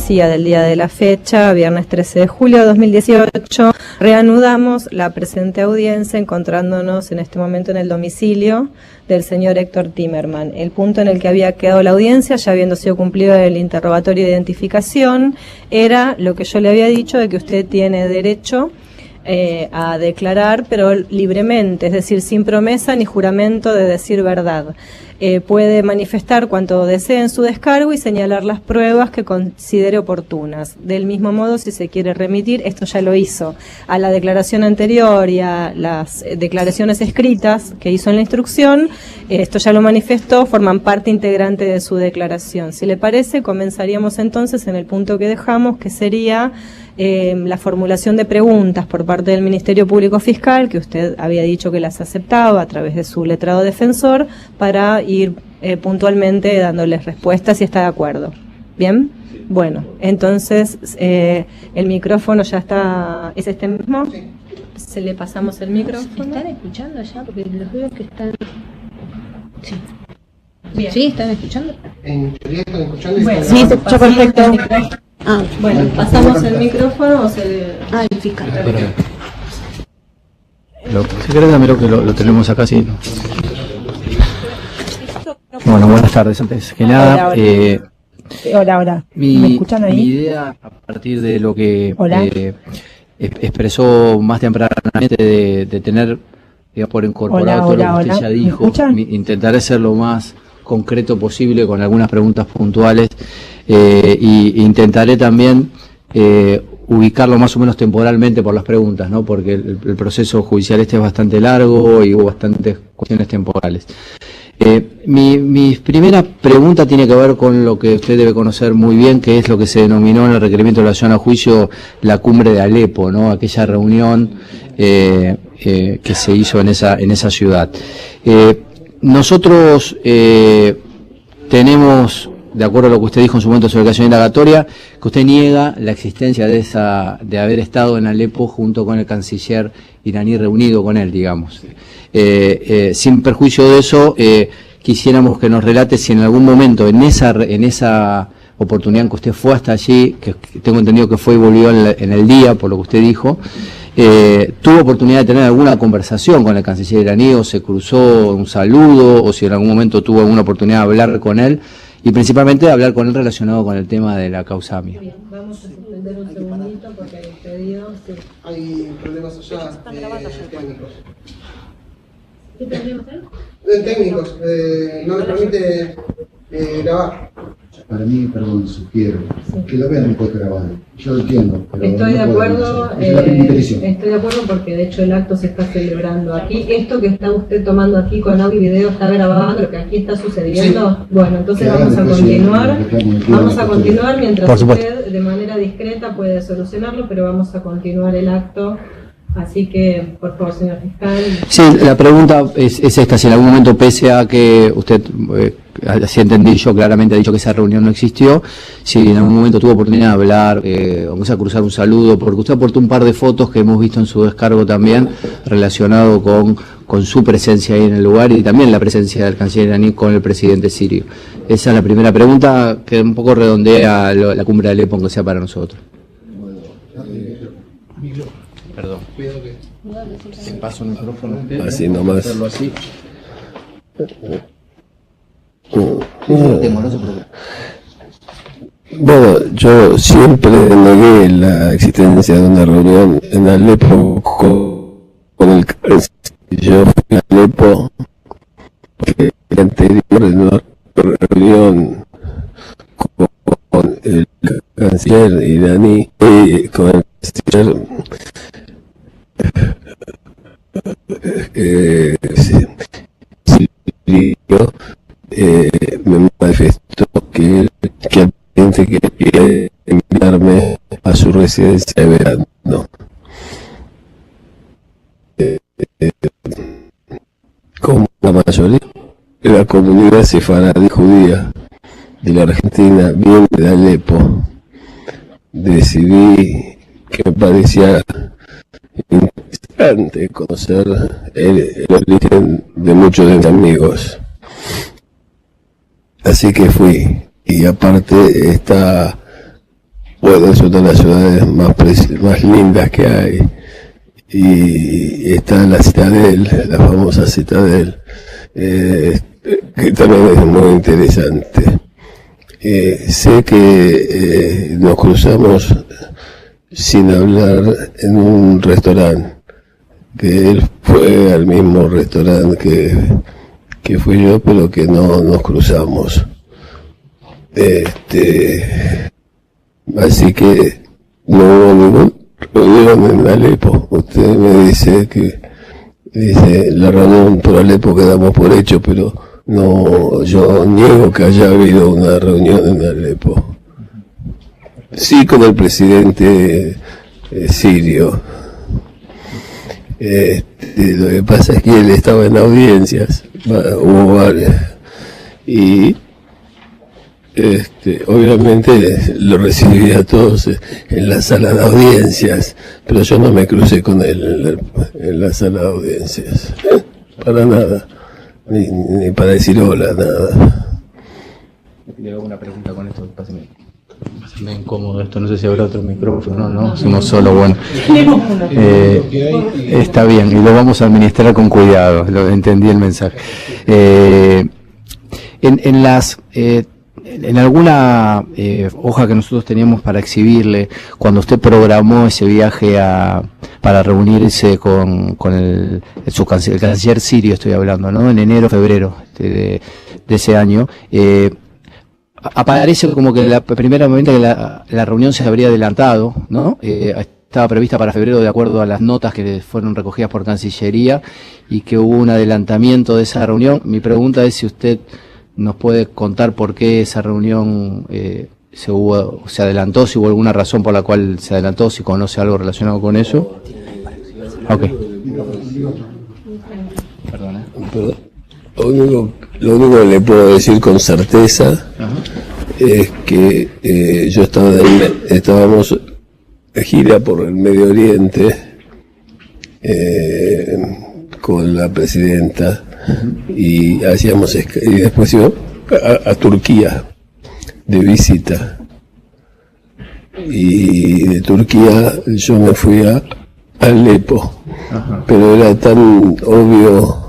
decía del día de la fecha, viernes 13 de julio de 2018, reanudamos la presente audiencia encontrándonos en este momento en el domicilio del señor Héctor Timerman. El punto en el que había quedado la audiencia, ya habiendo sido cumplido el interrogatorio de identificación, era lo que yo le había dicho de que usted tiene derecho a declarar, pero libremente, es decir, sin promesa ni juramento de decir verdad. Puede manifestar cuanto desee en su descargo y señalar las pruebas que considere oportunas. Del mismo modo, si se quiere remitir, esto ya lo hizo, a la declaración anterior y a las declaraciones escritas que hizo en la instrucción, esto ya lo manifestó, forman parte integrante de su declaración. Si le parece, comenzaríamos entonces en el punto que dejamos, que sería la formulación de preguntas por parte del Ministerio Público Fiscal, que usted había dicho que las aceptaba a través de su letrado defensor, para ir puntualmente dándoles respuestas si está de acuerdo. ¿Bien? Sí. Bueno, entonces el micrófono ya está, ¿es este mismo? Sí. Se le pasamos el micrófono. ¿Están escuchando ya? Porque los veo que están... Sí. Bien. ¿Sí? ¿Están escuchando? En teoría están escuchando y bueno, están... sí, se escucha perfecto. Bueno, pasamos el micrófono o se... el fiscal. Si querés, dámelo que lo tenemos acá, sí. Bueno, buenas tardes. Antes que nada, Hola. ¿Me escuchan ahí? Mi idea, a partir de lo que expresó más tempranamente, de tener, digamos, por incorporar todo lo que usted ya dijo, intentaré ser lo más concreto posible con algunas preguntas puntuales, y intentaré también ubicarlo más o menos temporalmente por las preguntas, ¿no? Porque el proceso judicial es bastante largo y hubo bastantes cuestiones temporales. Mi primera pregunta tiene que ver con lo que usted debe conocer muy bien, que es lo que se denominó en el requerimiento de relación a juicio la cumbre de Alepo, ¿no? Aquella reunión que se hizo en esa ciudad. Nosotros tenemos, de acuerdo a lo que usted dijo en su momento sobre la acción indagatoria, que usted niega la existencia de haber estado en Alepo junto con el canciller iraní, reunido con él, digamos. Sin perjuicio de eso, quisiéramos que nos relate si en algún momento, en esa oportunidad en que usted fue hasta allí, que tengo entendido que fue y volvió en el día, por lo que usted dijo, tuvo oportunidad de tener alguna conversación con el canciller iraní, o se cruzó un saludo, o si en algún momento tuvo alguna oportunidad de hablar con él, y principalmente de hablar con él relacionado con el tema de la causa AMIA. Bien, vamos a suspender un segundito porque hay pedido. Sí. Hay problemas allá técnicos. ¿Qué problemas hay? Técnicos, no les permite grabar. Para mí, perdón, sugiero que lo vean un poco grabado. Yo lo entiendo. Pero estoy de acuerdo, estoy de acuerdo porque de hecho el acto se está celebrando aquí. Esto que está usted tomando aquí con audio y video está grabado, lo que aquí está sucediendo. Sí. Bueno, entonces vamos a continuar. Vamos a continuar mientras usted de manera discreta puede solucionarlo, pero vamos a continuar el acto. Así que, por favor, señor fiscal. Sí, la pregunta es esta: si en algún momento, pese a que usted, así entendí yo, claramente ha dicho que esa reunión no existió, si en algún momento tuvo oportunidad de hablar, vamos a cruzar un saludo, porque usted aportó un par de fotos que hemos visto en su descargo también, relacionado con su presencia ahí en el lugar y también la presencia del canciller iraní con el presidente sirio. Esa es la primera pregunta, que un poco redondea la cumbre de Alepo, aunque sea para nosotros. Perdón. Te paso el micrófono. Así nomás. Hacerlo así. Bueno, yo siempre negué la existencia de una reunión en Alepo con el canciller. Yo fui a Alepo porque el anterior en una reunión con el canciller iraní y con el canciller sirio, me manifestó que el presidente quería enviarme a su residencia de verano. Como la mayoría de la comunidad sefaradí judía de la Argentina viene de Alepo, decidí que me parecía interesante conocer el origen de muchos de mis amigos. Así que fui, y aparte está bueno, es una de las ciudades más lindas que hay. Y está la Citadel, la famosa Citadel, que también es muy interesante. Sé que nos cruzamos sin hablar en un restaurante, que él fue al mismo restaurante que fui yo, pero que no nos cruzamos. Así que no hubo ningún reunión en Alepo. Usted me dice la reunión por Alepo quedamos por hecho, pero no, yo niego que haya habido una reunión en Alepo. Sí, con el presidente sirio. Lo que pasa es que él estaba en audiencias, hubo varias, y obviamente lo recibí a todos en la sala de audiencias, pero yo no me crucé con él en la sala de audiencias, para nada, ni para decir hola, nada. Le hago una pregunta con esto, pásame incómodo esto, no sé si habrá otro micrófono, no, es uno solo, bueno. Está bien, y lo vamos a administrar con cuidado, entendí el mensaje. En alguna hoja que nosotros teníamos para exhibirle, cuando usted programó ese viaje para reunirse con el canciller sirio, estoy hablando, ¿no? En enero, febrero de ese año, aparece como que la primera momento que la reunión se habría adelantado, ¿no? Estaba prevista para febrero de acuerdo a las notas que fueron recogidas por Cancillería y que hubo un adelantamiento de esa reunión. Mi pregunta es si usted nos puede contar por qué esa reunión se adelantó, si hubo alguna razón por la cual se adelantó, si conoce algo relacionado con eso. Ok. Perdón. Lo único que le puedo decir con certeza es que estábamos de gira por el Medio Oriente con la presidenta y después iba a Turquía de visita, y de Turquía yo me fui a Alepo, pero era tan obvio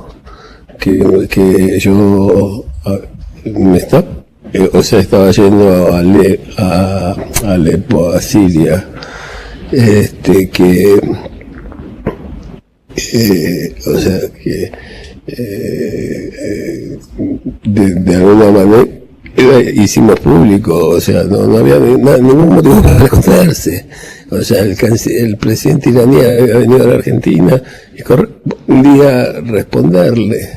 que yo estaba yendo a Alepo, a Siria, de alguna manera hicimos público, no había ningún motivo para esconderse. El presidente iraní había venido a la Argentina y correspondía responderle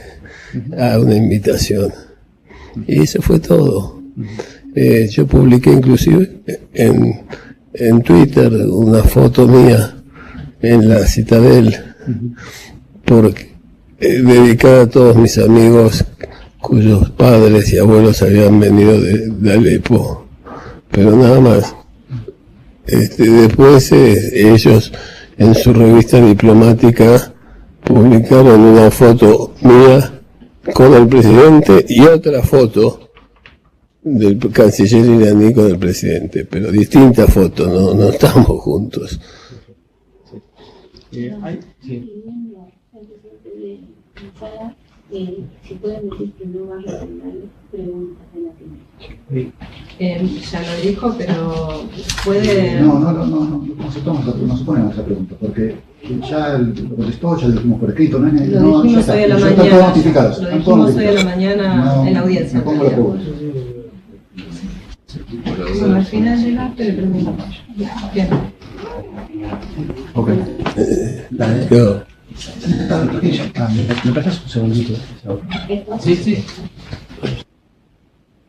a una invitación, y eso fue todo. Yo publiqué inclusive en Twitter una foto mía en la Citadel, dedicada a todos mis amigos cuyos padres y abuelos habían venido de Alepo, pero nada más. Después ellos en su revista diplomática publicaron una foto mía con el presidente y otra foto del canciller iraní con el presidente, pero distintas fotos, no estamos juntos. Si pueden decir que no van a responder preguntas de la primera. Ya lo dijo, pero puede... No se pone esa pregunta, porque ya lo contestó, ya lo dijimos por escrito, lo dijimos hoy a la mañana. Lo dijimos hoy a la mañana en la audiencia. Me pongo la pregunta. Al final llegaste, le preguntamos. Bien. Ok. ¿Me prestas un segundito? Sí.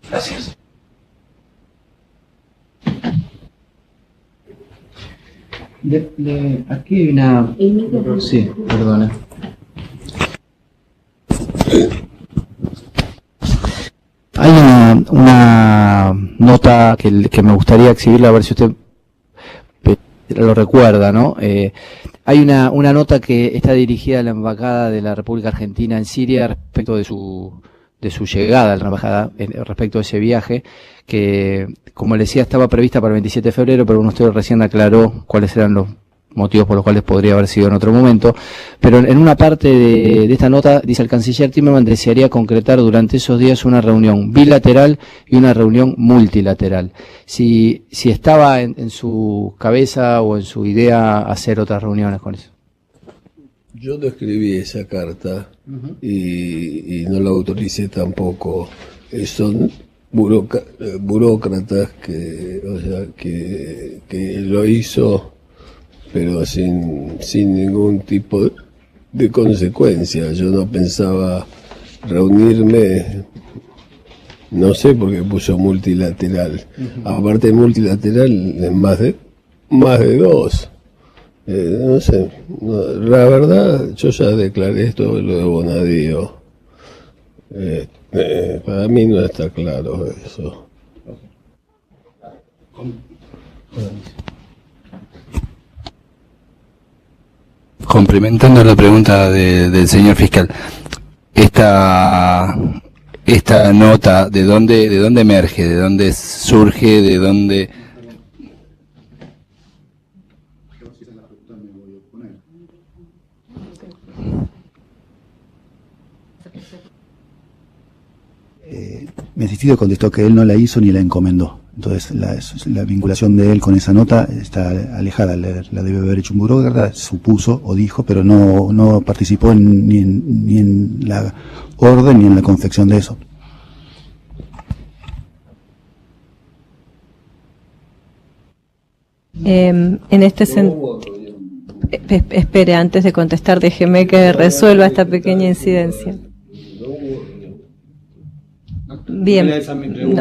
Gracias. Aquí hay una... Sí, perdona. Hay una nota que me gustaría exhibirla, a ver si usted lo recuerda, ¿no? Hay una nota que está dirigida a la Embajada de la República Argentina en Siria respecto de su llegada a la embajada respecto a ese viaje, que, como le decía, estaba prevista para el 27 de febrero, pero usted recién aclaró cuáles eran los motivos por los cuales podría haber sido en otro momento. Pero en una parte de esta nota dice: el canciller Timmermans desearía concretar durante esos días una reunión bilateral y una reunión multilateral. Si estaba en su cabeza o en su idea hacer otras reuniones con eso. Yo no escribí esa carta y no la autoricé tampoco. Son burócratas que lo hizo, pero sin ningún tipo de consecuencia. Yo no pensaba reunirme, no sé por qué puso multilateral. Aparte de multilateral, más de dos. No sé, la verdad, yo ya declaré esto lo de Bonadío. Para mí no está claro eso. Complementando la pregunta del señor fiscal, esta nota, ¿de dónde emerge? ¿De dónde surge? ¿De dónde...? Mi asistido contestó que él no la hizo ni la encomendó. Entonces la vinculación de él con esa nota está alejada. La debe haber hecho un burócrata, supuso o dijo, pero no participó ni en la orden ni en la confección de eso. En este sentido, espere, antes de contestar, déjeme que resuelva esta pequeña incidencia. Bien,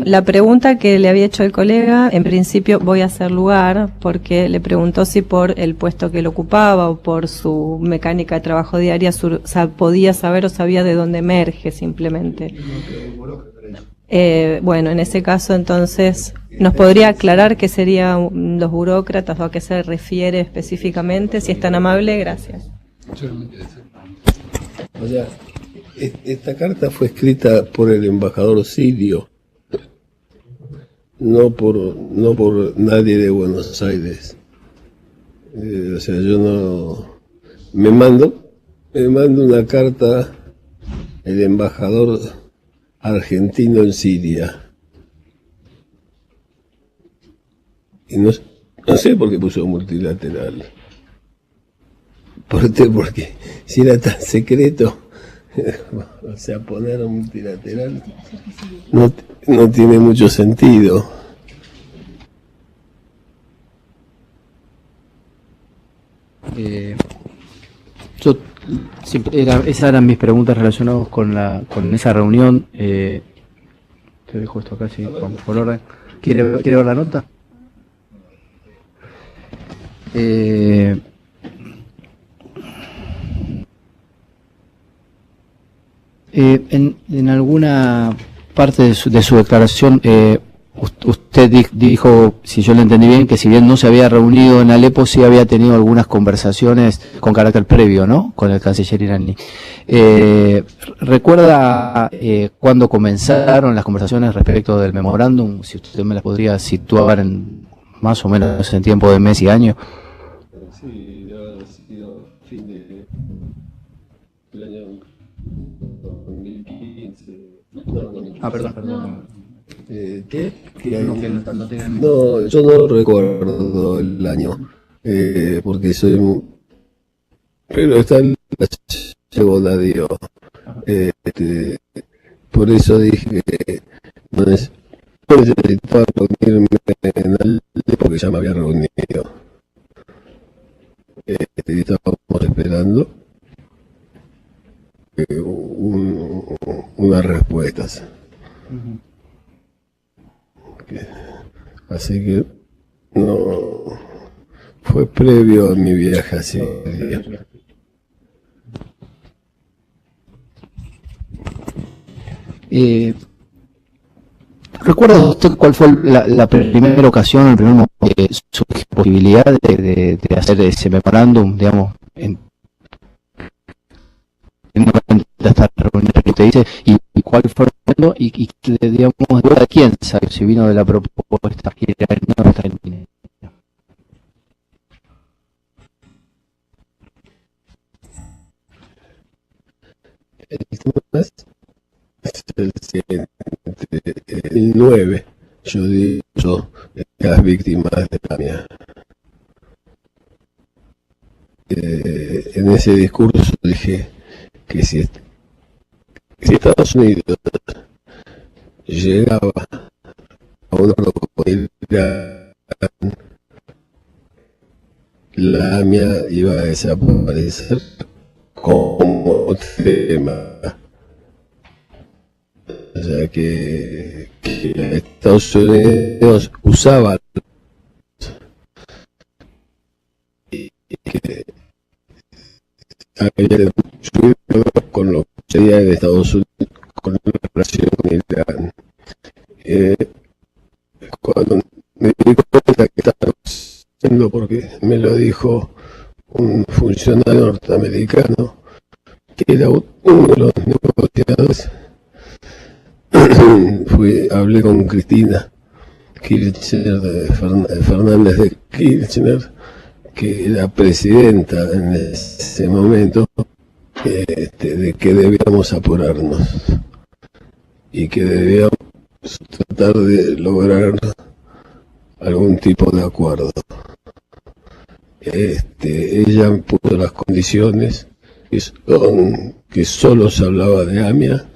la pregunta que le había hecho el colega, en principio voy a hacer lugar, porque le preguntó si por el puesto que él ocupaba o por su mecánica de trabajo diaria podía saber o sabía de dónde emerge simplemente. Bueno, en ese caso entonces, ¿nos podría aclarar qué serían los burócratas o a qué se refiere específicamente? Si es tan amable, gracias. O sea, esta carta fue escrita por el embajador sirio, no por nadie de Buenos Aires. O sea, yo no... Me mando una carta el embajador argentino en Siria. Y no sé por qué puso multilateral. Porque si era tan secreto... O sea, poner multilateral no tiene mucho sentido. Yo siempre esas eran mis preguntas relacionadas con esa reunión. Te dejo esto acá, sí, por orden. ¿Quiere ver la nota? En alguna parte de su declaración, usted dijo, si yo le entendí bien, que si bien no se había reunido en Alepo, sí había tenido algunas conversaciones con carácter previo, ¿no?, con el canciller iraní. ¿Recuerda cuándo comenzaron las conversaciones respecto del memorándum? Si usted me las podría situar en más o menos en tiempo de mes y año. Sí, ha sido fin del año 2015. Perdón. ¿Qué? No, yo no recuerdo el año, porque soy... Pero está en la Bonadío. Por eso dije que no necesitaba reunirme en Alepo, porque ya me había reunido. Estábamos esperando unas respuestas. Así que no fue previo a mi viaje a Siria. ¿Recuerda usted cuál fue la primera ocasión, el primer momento que surgió la posibilidad de hacer ese memorándum, digamos, en esta reunión que usted dice, y cuál fue el momento y digamos, ¿de quién salió? Si vino de la propuesta que era no Argentina. El tema es el siguiente. El 9, yo digo las víctimas de la mía. En ese discurso dije que si Estados Unidos llegaba a un acuerdo con Irán, la AMIA iba a desaparecer como tema. O sea que Estados Unidos usaba y que había con lo que sería de Estados Unidos con la relación con Irán. Cuando me di cuenta que estaba haciendo, porque me lo dijo un funcionario norteamericano que era uno de los negociadores, hablé con Cristina Kirchner, Fernández de Kirchner, que era presidenta en ese momento, de que debíamos apurarnos y que debíamos tratar de lograr algún tipo de acuerdo. Ella puso las condiciones que solo se hablaba de AMIA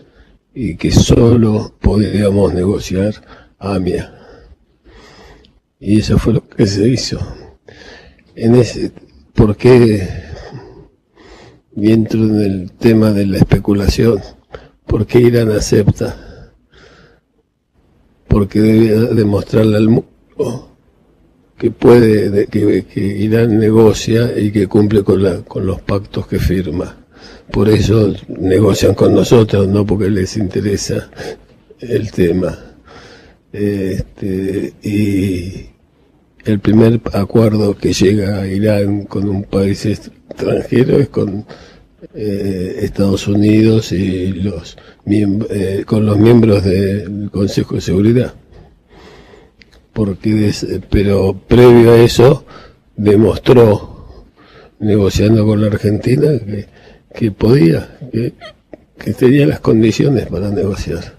y que solo podíamos negociar AMIA. Y eso fue lo que se hizo. ¿Por qué entro en el tema de la especulación? ¿Por qué Irán acepta? Porque debía demostrarle al mundo que que Irán negocia y que cumple con los pactos que firma. Por eso negocian con nosotros, no porque les interesa el tema. Y el primer acuerdo que llega a Irán con un país extranjero es con Estados Unidos y con los miembros del Consejo de Seguridad. Pero previo a eso demostró, negociando con la Argentina, que podía, que tenía las condiciones para negociar.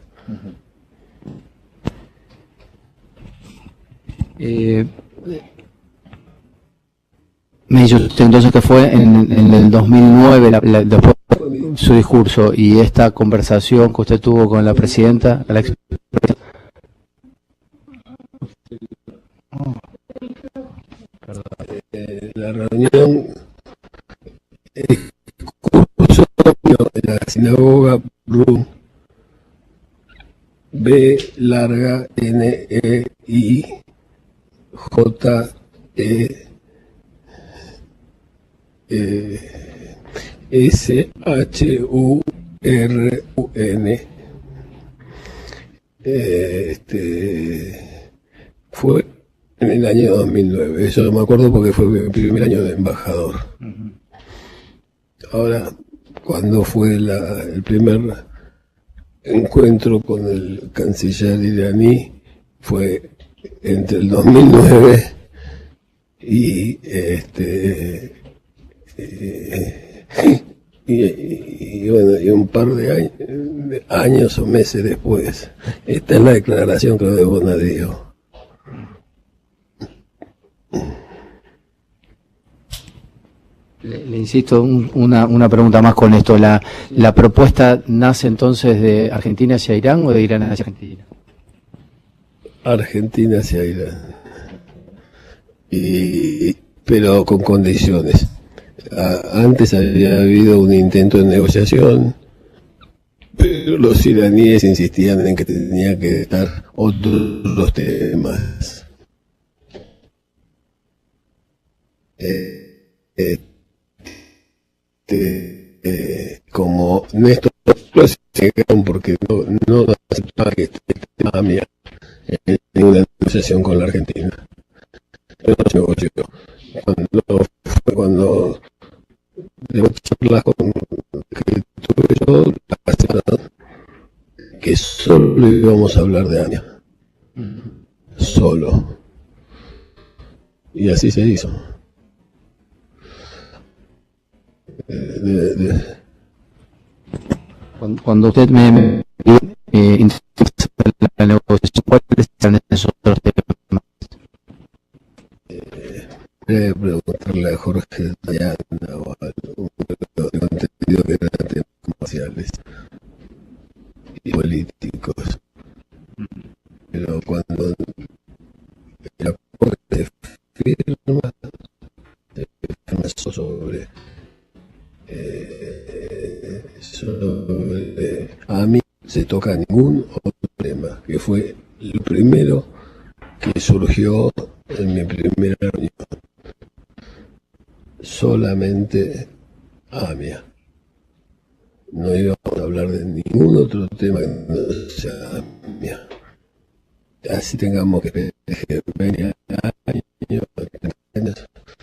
Me dijo usted entonces que fue en el 2009 después de su discurso y esta conversación que usted tuvo con la presidenta, la reunión, el curso en la sinagoga Rum, B larga N E I J E S H U R U N. Fue en el año 2009, eso no me acuerdo porque fue mi primer año de embajador. Ahora, cuando fue el primer encuentro con el canciller iraní, fue entre el 2009 y y un par de años o meses después. Esta es la declaración, creo, de Bonadío. Le insisto, una pregunta más con esto. ¿La propuesta nace entonces de Argentina hacia Irán o de Irán hacia Argentina? Argentina hacia Irán. Pero con condiciones. Antes había habido un intento de negociación, pero los iraníes insistían en que tenía que estar otros temas. Como Néstor lo llegaron porque no aceptaba que esté AMIA en ninguna negociación con la Argentina. No se negoció. Cuando de charlas que tuve yo, que solo íbamos a hablar de AMIA. Solo. Y así se hizo. Cuando usted me la negociación, ¿cuáles eran esos otros temas? Preguntarle a Jorge Dayana o a algún entendido que eran temas comerciales y políticos. Pero cuando el acuerdo de firma sobre a mí se toca ningún otro tema, que fue el primero que surgió en mi primera reunión. Solamente AMIA. No íbamos a hablar de ningún otro tema que no sea AMIA. Así tengamos que esperar 20 años,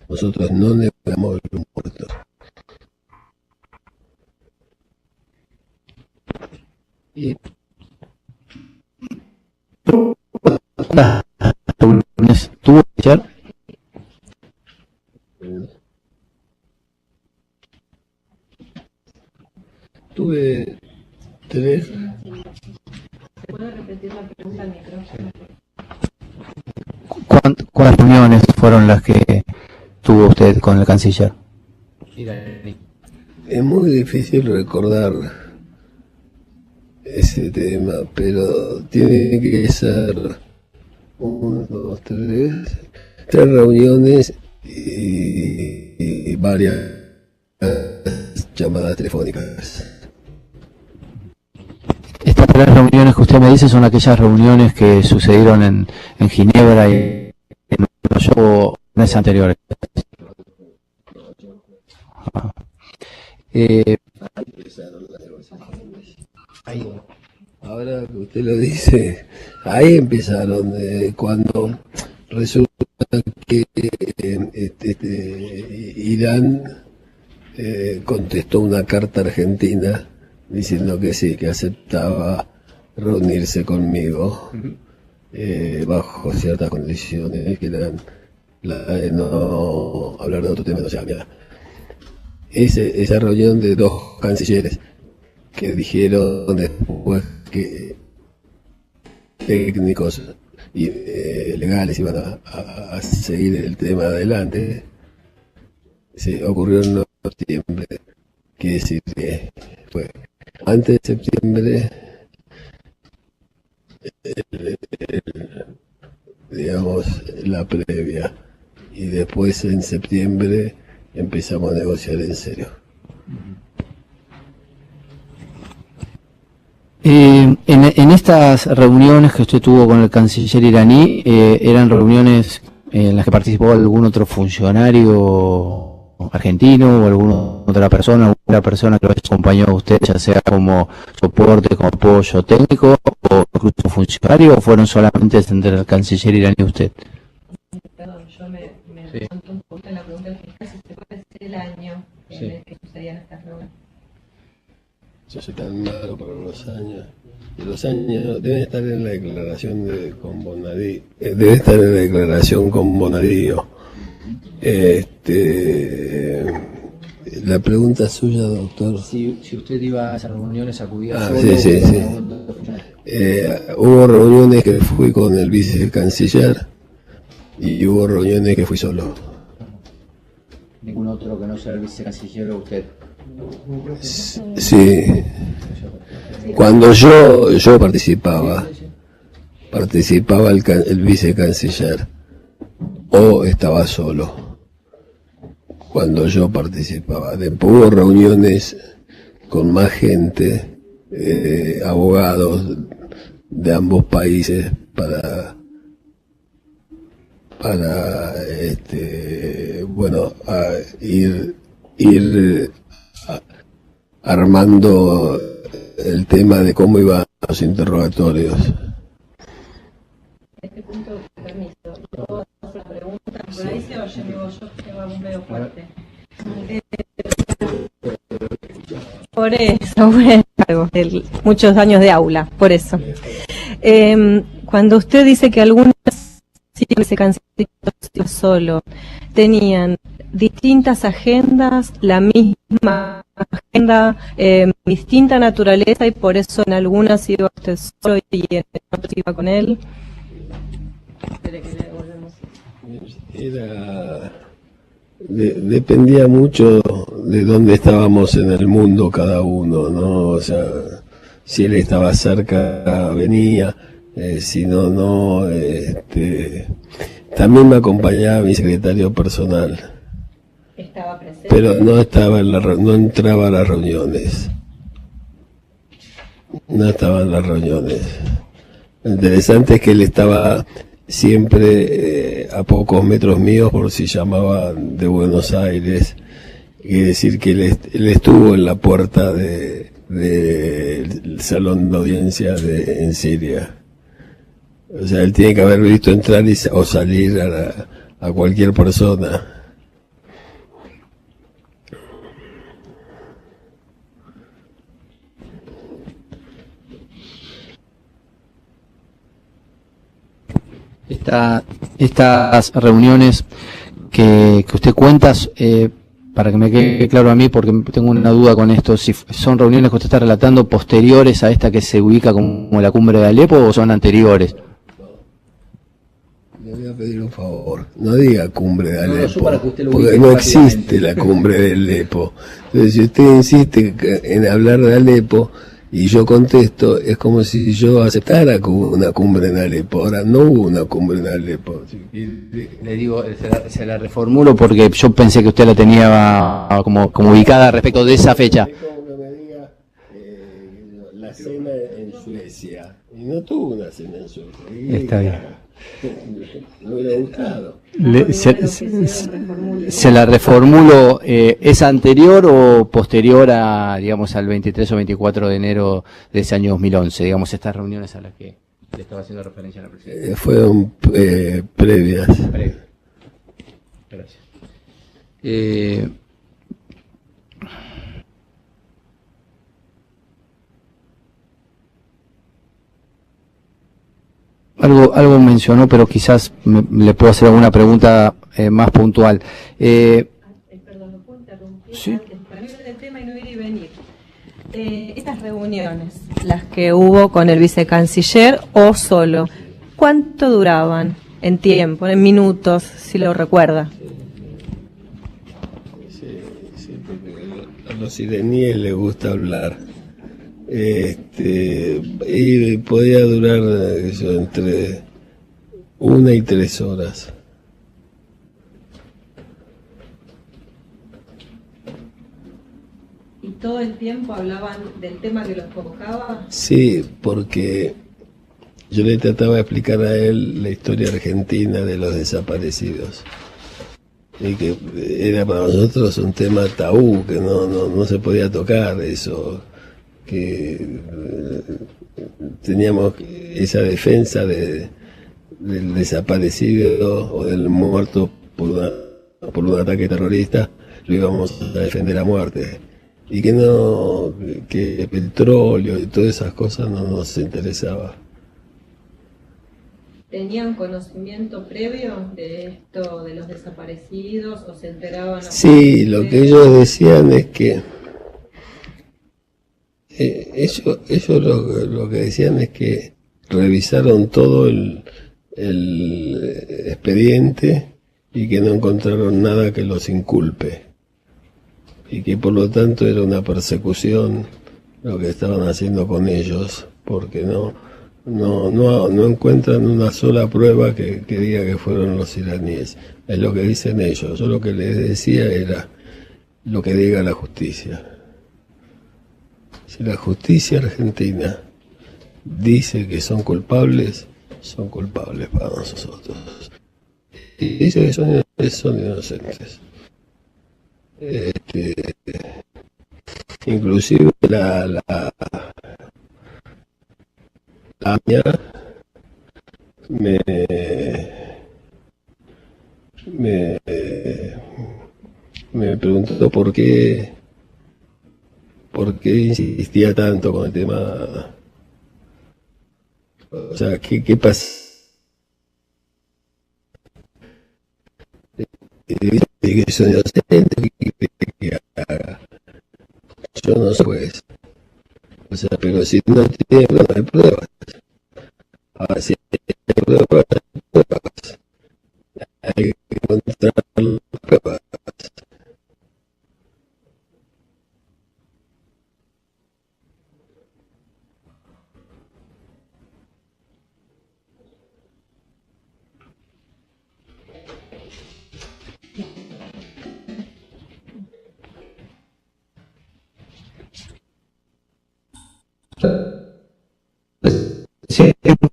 nosotros no negamos los muertos. Y ¿tuvo que ser? Tuve 3. ¿Se puede repetir la pregunta al micrófono? ¿Cuántas reuniones fueron las que tuvo usted con el canciller? Es muy difícil recordar ese tema, pero tiene que ser 1, 2, 3 reuniones y varias llamadas telefónicas. Estas 3 reuniones que usted me dice son aquellas reuniones que sucedieron en Ginebra y en Nueva York o meses anteriores. Ahora que usted lo dice, ahí empezaron, cuando resulta que Irán contestó una carta argentina diciendo que sí, que aceptaba reunirse conmigo bajo ciertas condiciones que eran la de no hablar de otro tema. O sea, mira, esa reunión de 2 cancilleres que dijeron después que técnicos y legales iban a seguir el tema adelante, se ocurrió en septiembre, quiere decir que fue antes de septiembre, digamos, la previa, y después en septiembre empezamos a negociar en serio. En estas reuniones que usted tuvo con el canciller iraní, ¿eran reuniones en las que participó algún otro funcionario argentino o alguna otra persona que lo haya acompañado a usted, ya sea como soporte, como apoyo técnico o incluso funcionario, o fueron solamente entre el canciller iraní y usted? Perdón, yo me levanto un poquito en la pregunta del fiscal, si se puede decir el año en el que sucedían estas reuniones. Yo soy tan malo para los años. Y los años deben estar en la declaración con Bonadío. Debe estar en la declaración con Bonadío. La pregunta suya, doctor. Si usted iba a esas reuniones, acudía solo. Sí. Hubo reuniones que fui con el vicecanciller y hubo reuniones que fui solo. ¿Ningún otro que no sea el vicecanciller o usted? Sí. Cuando yo participaba el vicecanciller o estaba solo. Cuando yo participaba, después hubo reuniones con más gente, abogados de ambos países para ir armando el tema de cómo iban los interrogatorios. Este punto, permiso, ¿puedo hacer una pregunta? Por ahí se oye, yo tengo un medio fuerte. Por eso, bueno, muchos años de aula, por eso. Cuando usted dice que algunos se cancelaron solo, tenían distintas agendas, la misma agenda, distinta naturaleza, y por eso en algunas iba usted solo y en otras iba con él. Dependía mucho de dónde estábamos en el mundo cada uno, ¿no? O sea, si él estaba cerca, venía, si no, no. También me acompañaba mi secretario personal. ¿Estaba presente? Pero no estaba no entraba a las reuniones. No estaba en las reuniones. Lo interesante es que él estaba siempre a pocos metros míos por si llamaban de Buenos Aires. Quiere decir que él estuvo en la puerta del salón de audiencia en Siria. O sea, él tiene que haber visto entrar o salir a cualquier persona. Estas reuniones que usted cuenta, para que me quede claro a mí, porque tengo una duda con esto, si son reuniones que usted está relatando posteriores a esta que se ubica como la cumbre de Alepo, o son anteriores. Le voy a pedir un favor, no diga cumbre de Alepo, para que usted lo porque ubique no existe la cumbre de Alepo. Entonces, si usted insiste en hablar de Alepo y yo contesto, es como si yo aceptara que hubo una cumbre en Alepo. Ahora no hubo una cumbre en Alepo. Le digo, se la reformulo porque yo pensé que usted la tenía como ubicada respecto de esa fecha. Es como que me diga la cena en Suecia. Y no tuvo una cena en Suecia. Está bien. No hubiera entrado. Se la reformulo, ¿es anterior o posterior a, digamos, al 23 o 24 de enero de ese año 2011? Digamos, estas reuniones a las que le estaba haciendo referencia a la presidenta. Fueron previas. Gracias. Algo mencionó, pero quizás le puedo hacer alguna pregunta más puntual. Perdón, ¿lo puedo interrumpir? Sí. Antes, para mí el tema y no ir y venir. Estas reuniones, las que hubo con el vicecanciller o solo, ¿cuánto duraban en tiempo, en minutos, si lo recuerda? Sí, porque a los iraníes les gusta hablar. Y podía durar eso, entre 1 y 3 horas. ¿Y todo el tiempo hablaban del tema que los convocaba? Sí, porque yo le trataba de explicar a él la historia argentina de los desaparecidos. Y que era para nosotros un tema tabú, que no se podía tocar eso, que teníamos esa defensa del desaparecido o del muerto por un ataque terrorista, lo íbamos a defender a muerte. Y que el petróleo y todas esas cosas no nos interesaba. ¿Tenían conocimiento previo de esto, de los desaparecidos, o se enteraban? Sí, lo que ellos decían es que ellos lo que decían es que revisaron todo el expediente y que no encontraron nada que los inculpe, y que por lo tanto era una persecución lo que estaban haciendo con ellos, porque no encuentran una sola prueba que diga que fueron los iraníes. Es lo que dicen ellos. Yo lo que les decía era lo que diga la justicia. Si la justicia argentina dice que son culpables para nosotros. Y dice que son inocentes. Inclusive la mía me preguntó por qué por qué insistía tanto con el tema. O sea, ¿qué pasa? Que son inocentes, que haga. Yo no sé, pues. O sea, pero si no tiene pruebas, no hay pruebas. Ahora, si hay pruebas, hay que encontrar pruebas. Sí, cuando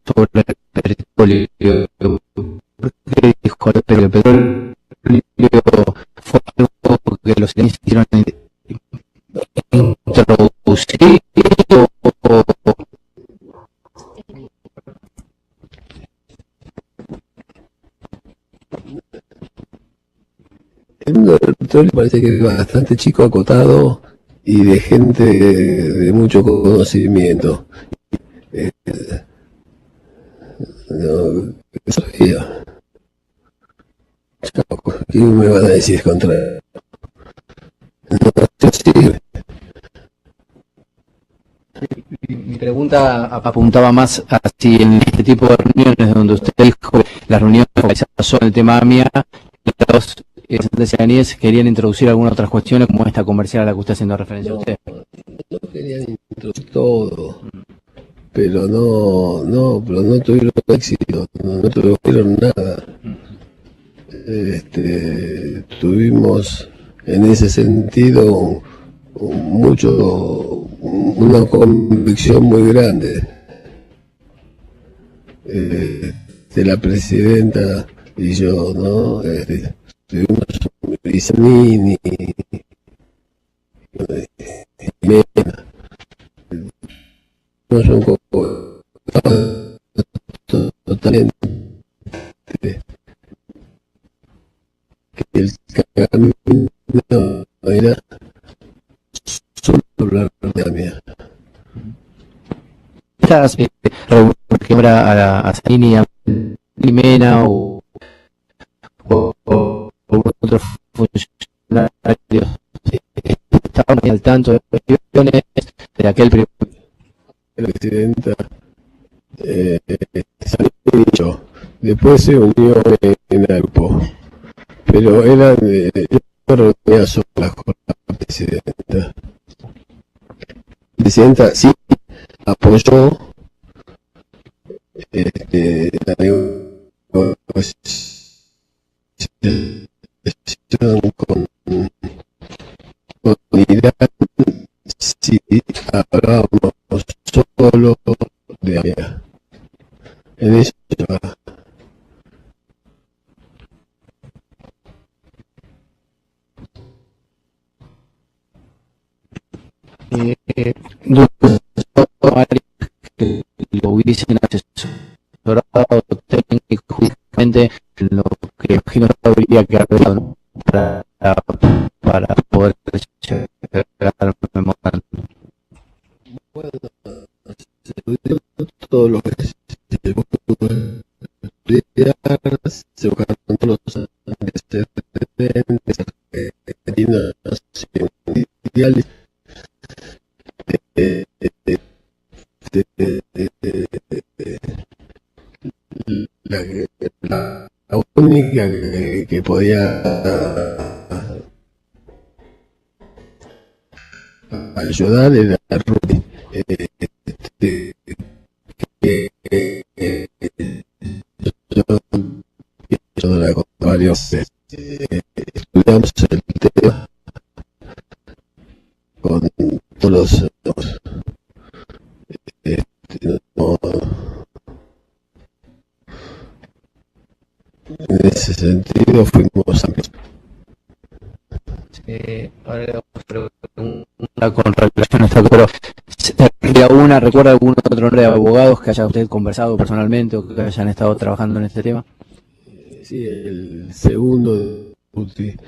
sobre el petróleo, porque dijo el petróleo fue algo que los hicieron introducir o el mundo del petróleo parece que es bastante chico, acotado y de gente de mucho conocimiento. No, eso sabía. ¿Qué me van a decir contra? No sirve. Mi pregunta apuntaba más a si en este tipo de reuniones donde usted dijo las reuniones focalizadas sobre el tema AMIA, los representantes querían introducir algunas otras cuestiones como esta comercial a la que usted haciendo referencia a usted. No querían introducir todo, pero no tuvieron éxito, no tuvieron nada. Tuvimos en ese sentido una convicción muy grande de la presidenta y yo, ¿no? Tuvimos Isanini, Jimena, un poco totalmente que el camino era solo hablar de la mía. Estas reuniones que ahora a Zanini, a Jimena o otros funcionarios estaban al tanto de cuestiones de aquel primer. La presidenta Zanini y yo. Después se unió en el grupo, pero yo me reunía sola con la presidenta. La presidenta sí apoyó la negociación con Irán si hablábamos solo de AMIA. En eso que lo hubiesen asesorado técnicamente en lo que imagino habría que haber dado, ¿no? para poder llegar al memorando. Bueno, se estudió todo lo que se pudo estudiar, se buscaron todos los antecedentes argentinos mundiales. La única que podía ayudar era Rudy, yo no la conté varios veces. Estudiamos el tema con todos los en ese sentido fuimos amigos. Ahora le vamos a preguntar con relación a esto, pero ¿recuerda algún otro nombre de abogados que haya usted conversado personalmente o que hayan estado trabajando en este tema? Sí, el segundo de Putin.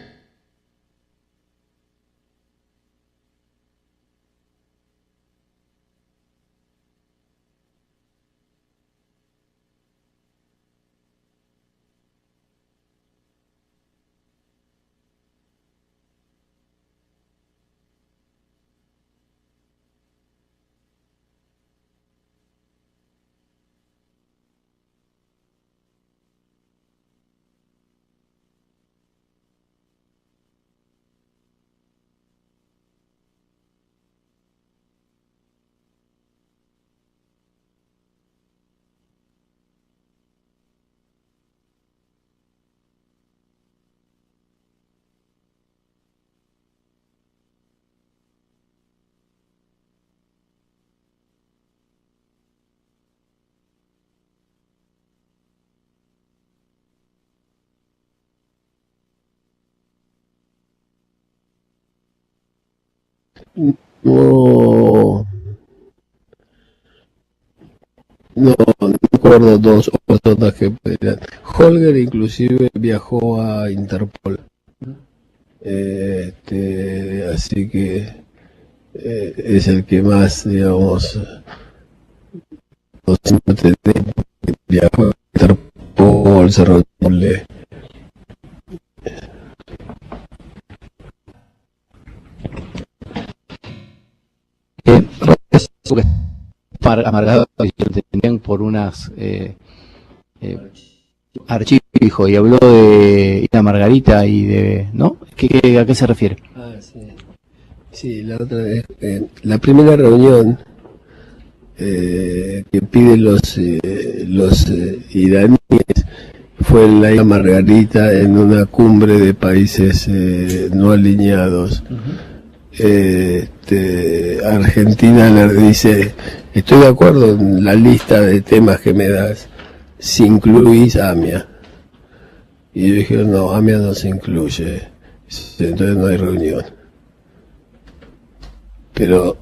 No, no recuerdo dos personas que pelean. Holger inclusive viajó a Interpol. Así que es el que más, digamos, viajó a Interpol, se reunió. Amargado también por unas archivos y habló de Ina Margarita y de, ¿no? ¿A qué se refiere? Ah, sí. Sí, la otra vez, la primera reunión que piden los iraníes fue en la Isla Margarita, en una cumbre de países no alineados. Argentina le dice: estoy de acuerdo en la lista de temas que me das, si incluís AMIA. Y yo dije: no, AMIA no se incluye, entonces no hay reunión. Pero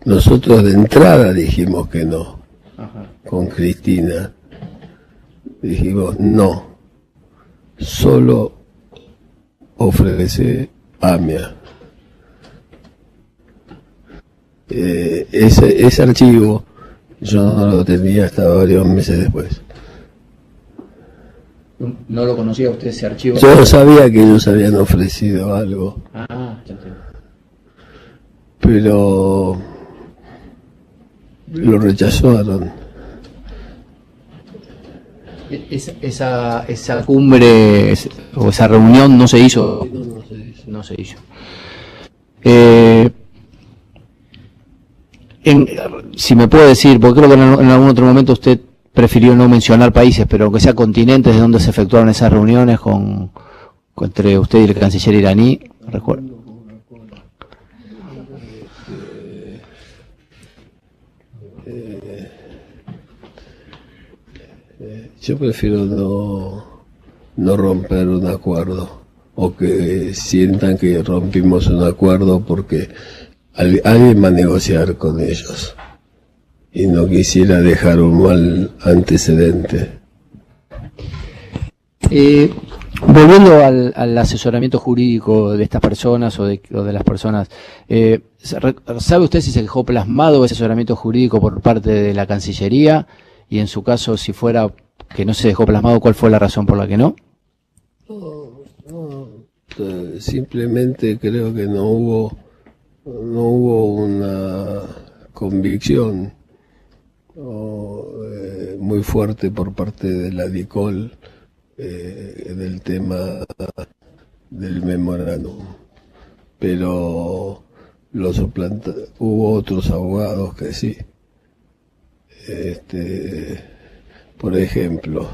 nosotros de entrada dijimos que no. Ajá. Con Cristina dijimos no, solo ofrece AMIA. Ese archivo yo no lo tenía hasta varios meses después. ¿No lo conocía usted ese archivo? Yo no sabía que ellos habían ofrecido algo. Ah, ya entiendo. Pero lo rechazaron. Esa cumbre o esa reunión no se hizo. No se hizo. Si me puede decir, porque creo que en algún otro momento usted prefirió no mencionar países, pero aunque sea continentes de donde se efectuaron esas reuniones entre usted y el canciller iraní, recuerdo. Yo prefiero no romper un acuerdo, o que sientan que rompimos un acuerdo porque alguien va a negociar con ellos y no quisiera dejar un mal antecedente. Volviendo al asesoramiento jurídico de estas personas o de las personas, ¿sabe usted si se dejó plasmado ese asesoramiento jurídico por parte de la Cancillería? Y en su caso, si fuera que no se dejó plasmado, ¿cuál fue la razón por la que no? Simplemente creo que no hubo una convicción muy fuerte por parte de la DICOL del tema del memorándum, pero hubo otros abogados que sí. Por ejemplo,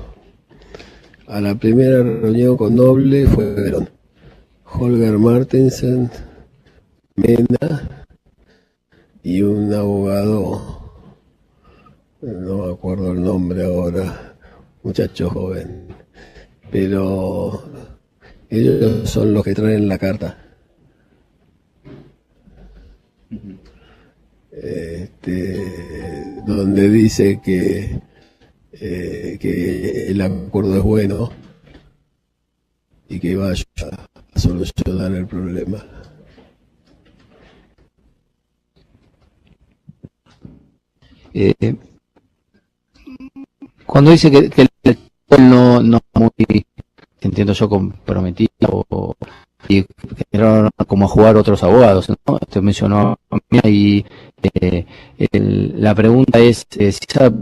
a la primera reunión con Noble fueron Holger Martensen, Mena y un abogado, no me acuerdo el nombre ahora, muchacho joven, pero ellos son los que traen la carta. Donde dice que el acuerdo es bueno y que iba a solucionar el problema. Cuando dice que el no muy, entiendo yo, comprometido y que entraron como a jugar otros abogados, ¿no? Te mencionó a mí y la pregunta es si sabe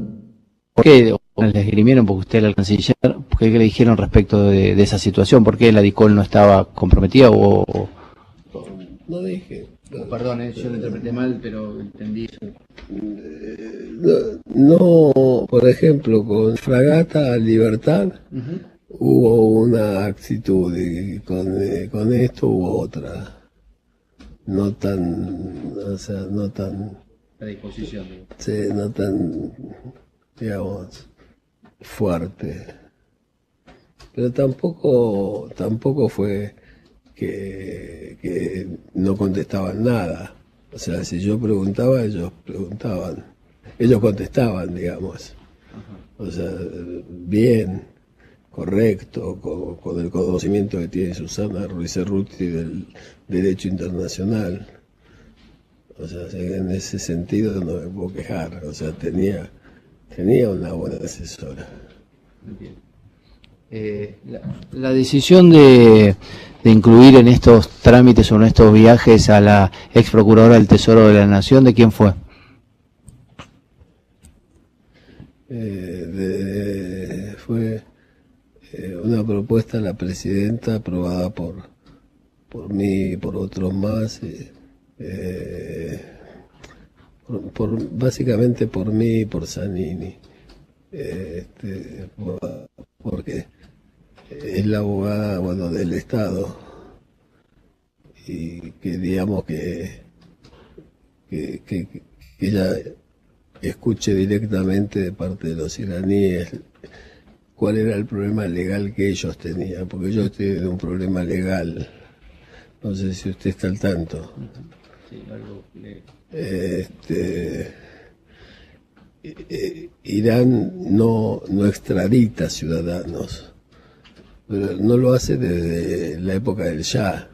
por qué les esgrimieron, porque usted era el canciller, ¿qué le dijeron respecto de esa situación? ¿Por qué la DICOL no estaba comprometida o...? No dije. Perdón, yo lo interpreté mal, pero entendí. No, por ejemplo, con Fragata Libertad hubo una actitud y con esto hubo otra. No tan, o sea, no tan... La disposición. Sí, no tan, digamos, fuerte. Pero tampoco fue que no contestaban nada. O sea, si yo preguntaba, ellos preguntaban. Ellos contestaban, digamos. O sea, bien, correcto, con el conocimiento que tiene Susana Ruiz Cerruti del derecho internacional. O sea, en ese sentido no me puedo quejar. O sea, tenía una buena asesora. Bien. La decisión de incluir en estos trámites o en estos viajes a la ex procuradora del Tesoro de la Nación, ¿de quién fue? Fue una propuesta de la presidenta aprobada por mí y por otros más, básicamente por mí y por Zanini, porque es la abogada, bueno, del Estado, y que digamos que ella escuche directamente de parte de los iraníes cuál era el problema legal que ellos tenían, porque ellos tienen un problema legal. No sé si usted está al tanto. Sí, algo Irán no extradita ciudadanos, pero no lo hace desde la época del Shah.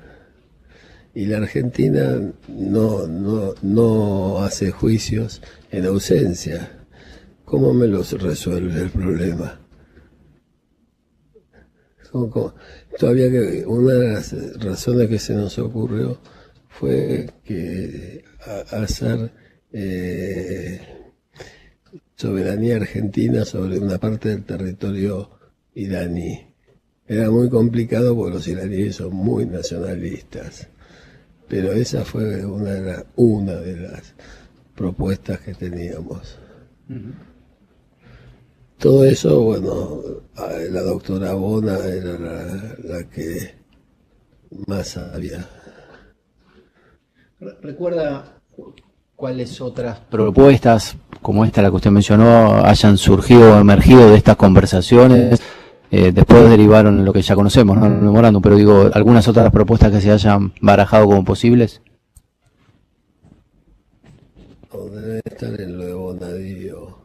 Y la Argentina no hace juicios en ausencia. ¿Cómo me los resuelve el problema? Todavía que una de las razones que se nos ocurrió fue que hacer soberanía argentina sobre una parte del territorio iraní. Era muy complicado porque los iraníes son muy nacionalistas. Pero esa fue una de las propuestas que teníamos. Todo eso, bueno, la doctora Bona era la que más sabía. ¿Recuerda cuáles otras propuestas, como esta, la que usted mencionó, hayan surgido o emergido de estas conversaciones? Después derivaron en lo que ya conocemos, ¿no? El memorándum, pero digo, algunas otras propuestas que se hayan barajado como posibles. Debe estar en lo de Bonadío.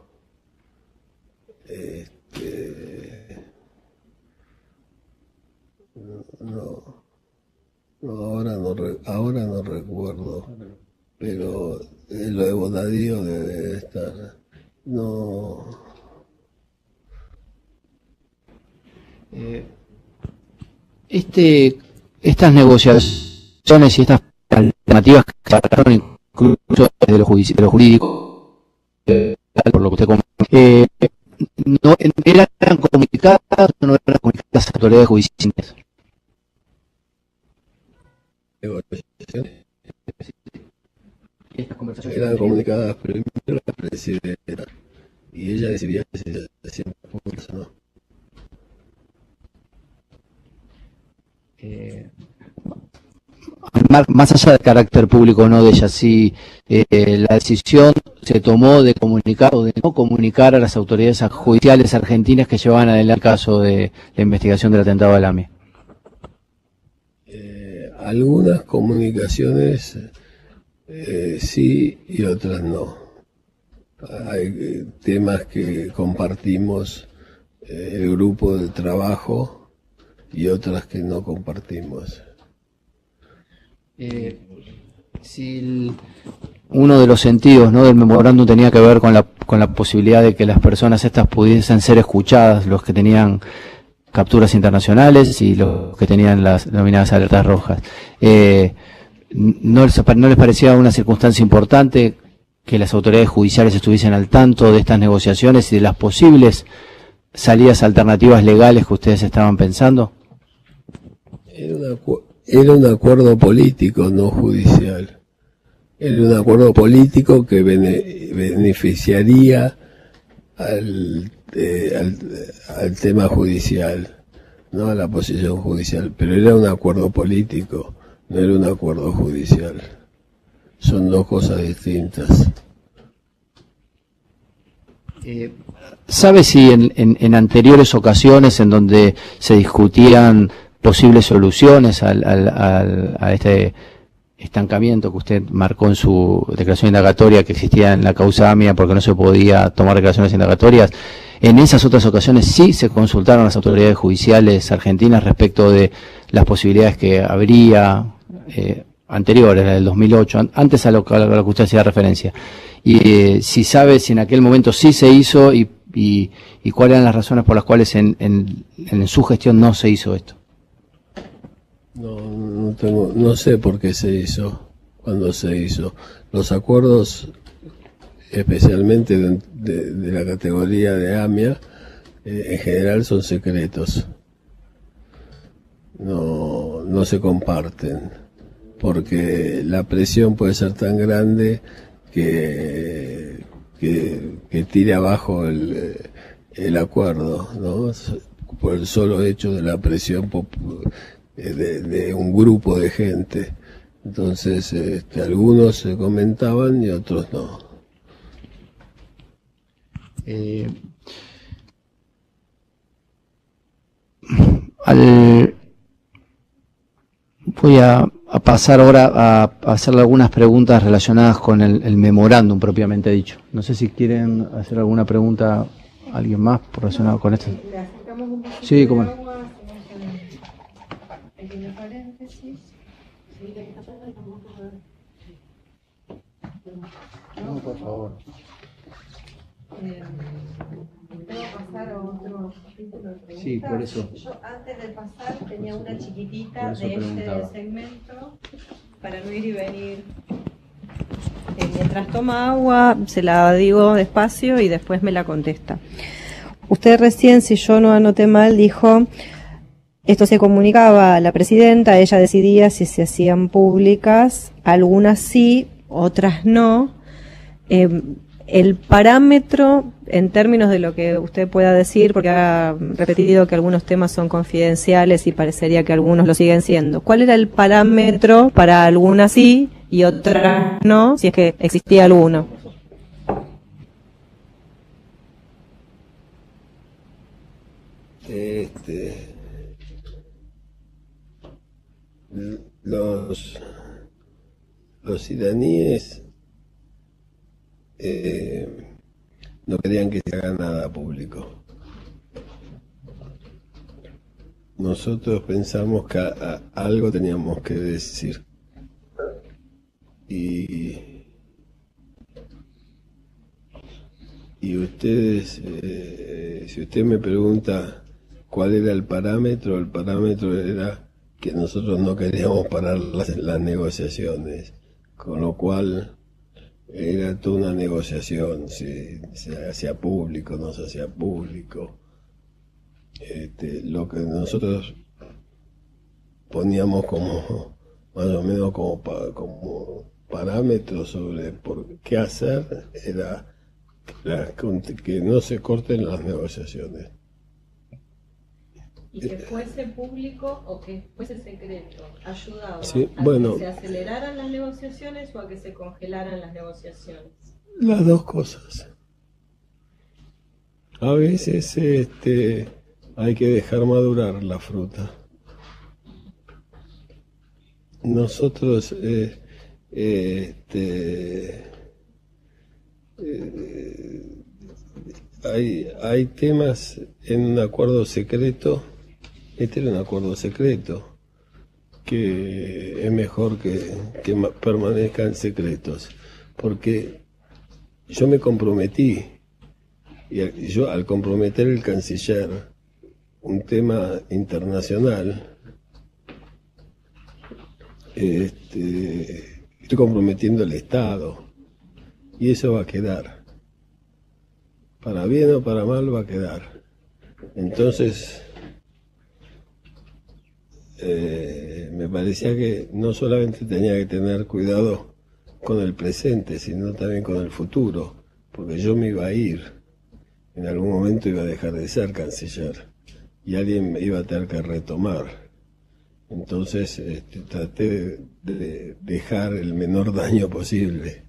Ahora no recuerdo, pero en lo de Bonadío debe estar. Estas negociaciones y estas alternativas que se hablaron incluso desde lo jurídico, por lo que usted comentó, ¿no eran comunicadas o no eran comunicadas a las autoridades judiciales? Eran comunicadas primero a la presidenta y ella decidía si se hacían públicas o no. Más allá del carácter público o no de ella, sí, la decisión se tomó de comunicar o de no comunicar a las autoridades judiciales argentinas que llevaban adelante el caso de la investigación del atentado al AMI. Algunas comunicaciones sí y otras no. Hay temas que compartimos el grupo de trabajo y otras que no compartimos. Si uno de los sentidos, ¿no?, del memorándum tenía que ver con la posibilidad de que las personas estas pudiesen ser escuchadas, los que tenían capturas internacionales y los que tenían las denominadas alertas rojas. ¿No les parecía una circunstancia importante que las autoridades judiciales estuviesen al tanto de estas negociaciones y de las posibles salidas alternativas legales que ustedes estaban pensando? Era un acuerdo político, no judicial. Era un acuerdo político que beneficiaría al tema judicial, no a la posición judicial, pero era un acuerdo político, no era un acuerdo judicial. Son dos cosas distintas. ¿Sabe si en anteriores ocasiones en donde se discutían posibles soluciones a este estancamiento que usted marcó en su declaración indagatoria que existía en la causa AMIA porque no se podía tomar declaraciones indagatorias, en esas otras ocasiones sí se consultaron las autoridades judiciales argentinas respecto de las posibilidades que habría anteriores, la del 2008, antes a lo que usted hacía referencia? Y si sabe si en aquel momento sí se hizo y cuáles eran las razones por las cuales en su gestión no se hizo esto. No sé por qué se hizo, cuando se hizo. Los acuerdos, especialmente de la categoría de AMIA, en general son secretos. No se comparten, porque la presión puede ser tan grande que tire abajo el acuerdo, ¿no? Por el solo hecho de la presión de un grupo de gente. Entonces algunos se comentaban y otros no. Voy a pasar ahora a hacerle algunas preguntas relacionadas con el memorándum propiamente dicho. No sé si quieren hacer alguna pregunta a alguien más relacionado con esto. Sí, cómo no. No, por favor. ¿Puedo pasar a otro capítulo de preguntas? Sí, por eso. Yo antes de pasar tenía una chiquitita de este segmento para no ir y venir. Mientras toma agua, se la digo despacio y después me la contesta. Usted recién, si yo no anoté mal, dijo: esto se comunicaba a la presidenta, ella decidía si se hacían públicas, algunas sí, otras no. El parámetro, en términos de lo que usted pueda decir, porque ha repetido que algunos temas son confidenciales y parecería que algunos lo siguen siendo. ¿Cuál era el parámetro para algunas sí y otras no, si es que existía alguno? Los iraníes no querían que se haga nada público. Nosotros pensamos que algo teníamos que decir. Y ustedes, si usted me pregunta cuál era el parámetro era que nosotros no queríamos parar las negociaciones, con lo cual era toda una negociación, si se hacía público, no se hacía público. Lo que nosotros poníamos como, más o menos como parámetros sobre por qué hacer, era que no se corten las negociaciones. ¿Y que fuese público o que fuese secreto ayudaba sí, a bueno, que se aceleraran las negociaciones o a que se congelaran las negociaciones? Las dos cosas. A veces hay que dejar madurar la fruta. Nosotros hay temas en un acuerdo secreto Este era un acuerdo secreto, que es mejor que permanezcan secretos, porque yo me comprometí, y yo al comprometer el canciller un tema internacional, estoy comprometiendo el Estado, y eso va a quedar. Para bien o para mal va a quedar. Entonces, me parecía que no solamente tenía que tener cuidado con el presente, sino también con el futuro, porque yo me iba a ir, en algún momento iba a dejar de ser canciller, y alguien me iba a tener que retomar. Entonces traté de dejar el menor daño posible.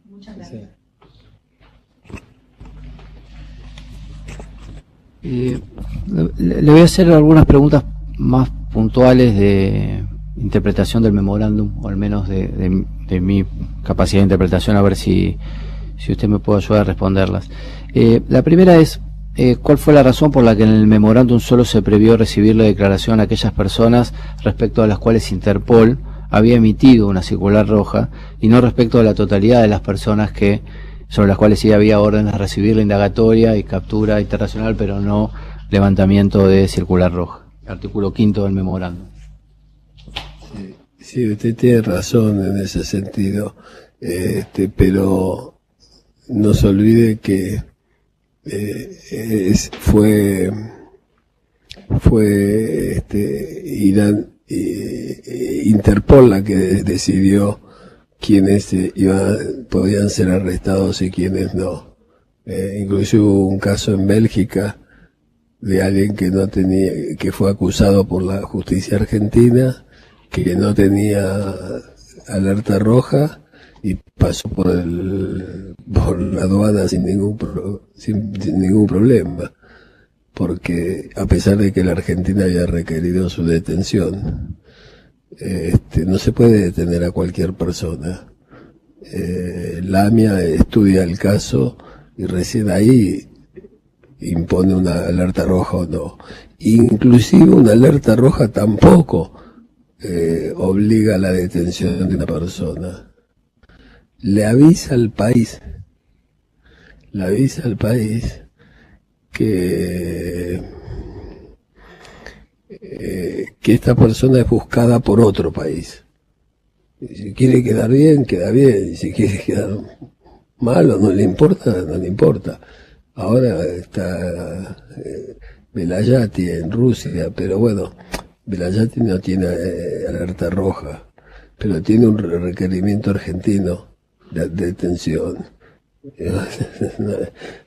Muchas gracias. Le voy a hacer algunas preguntas más puntuales de interpretación del memorándum, o al menos de mi capacidad de interpretación, a ver si usted me puede ayudar a responderlas. La primera es, ¿cuál fue la razón por la que en el memorándum solo se previó recibir la declaración a aquellas personas respecto a las cuales Interpol había emitido una circular roja, y no respecto a la totalidad de las personas sobre las cuales sí había órdenes de recibir la indagatoria y captura internacional, pero no levantamiento de circular roja? Artículo 5 del memorándum. Sí, usted tiene razón en ese sentido, pero no se olvide que fue Irán, Interpol la que decidió quiénes podían ser arrestados y quiénes no. Incluso hubo un caso en Bélgica de alguien que fue acusado por la justicia argentina, que no tenía alerta roja, y pasó por la aduana sin ningún problema, porque a pesar de que la Argentina había requerido su detención, no se puede detener a cualquier persona. La AMIA estudia el caso y recién ahí impone una alerta roja o no. Inclusive una alerta roja tampoco obliga a la detención de una persona. Le avisa al país que esta persona es buscada por otro país. Y si quiere quedar bien, queda bien. Y si quiere quedar mal o no le importa, no le importa. Ahora está Velayati en Rusia, pero bueno, Velayati no tiene alerta roja, pero tiene un requerimiento argentino de detención.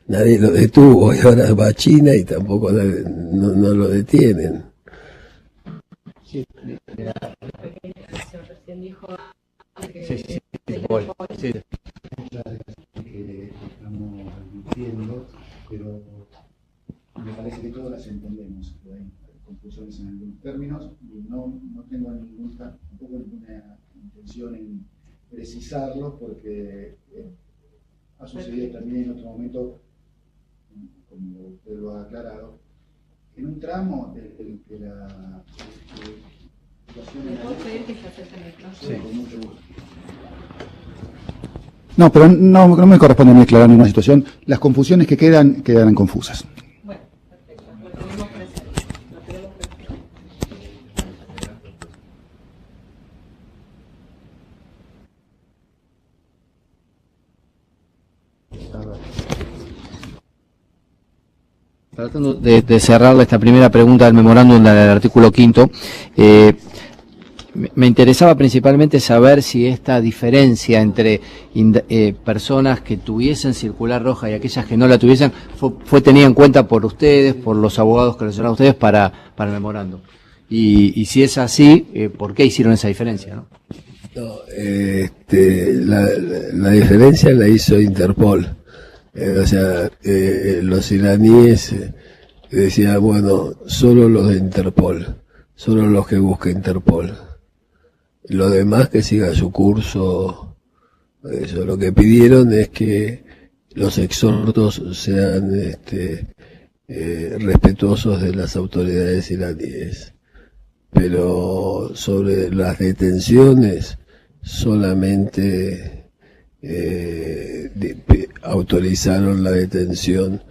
Nadie lo detuvo, y ahora va a China y tampoco no lo detienen. Estamos discutiendo, pero me parece que todas las entendemos, que hay confusiones en algunos términos, y no tengo tampoco ninguna intención en precisarlo, porque ha sucedido también en otro momento, como usted lo ha aclarado, en un tramo de la situación en la con mucho gusto. No, pero no me corresponde a mí aclarar ninguna situación. Las confusiones que quedan confusas. Bueno, perfecto. Lo tenemos presente. Tratando de cerrar esta primera pregunta del memorándum del artículo 5, me interesaba principalmente saber si esta diferencia entre personas que tuviesen circular roja y aquellas que no la tuviesen fue tenida en cuenta por ustedes, por los abogados que relacionaron a ustedes para el memorándum. Y si es así, ¿por qué hicieron esa diferencia, no? No, la diferencia la hizo Interpol. Los iraníes decían, bueno, solo los de Interpol, solo los que busca Interpol. Lo demás que siga su curso Eso, lo que pidieron es que los exhortos sean respetuosos de las autoridades iraníes. Pero sobre las detenciones solamente autorizaron la detención.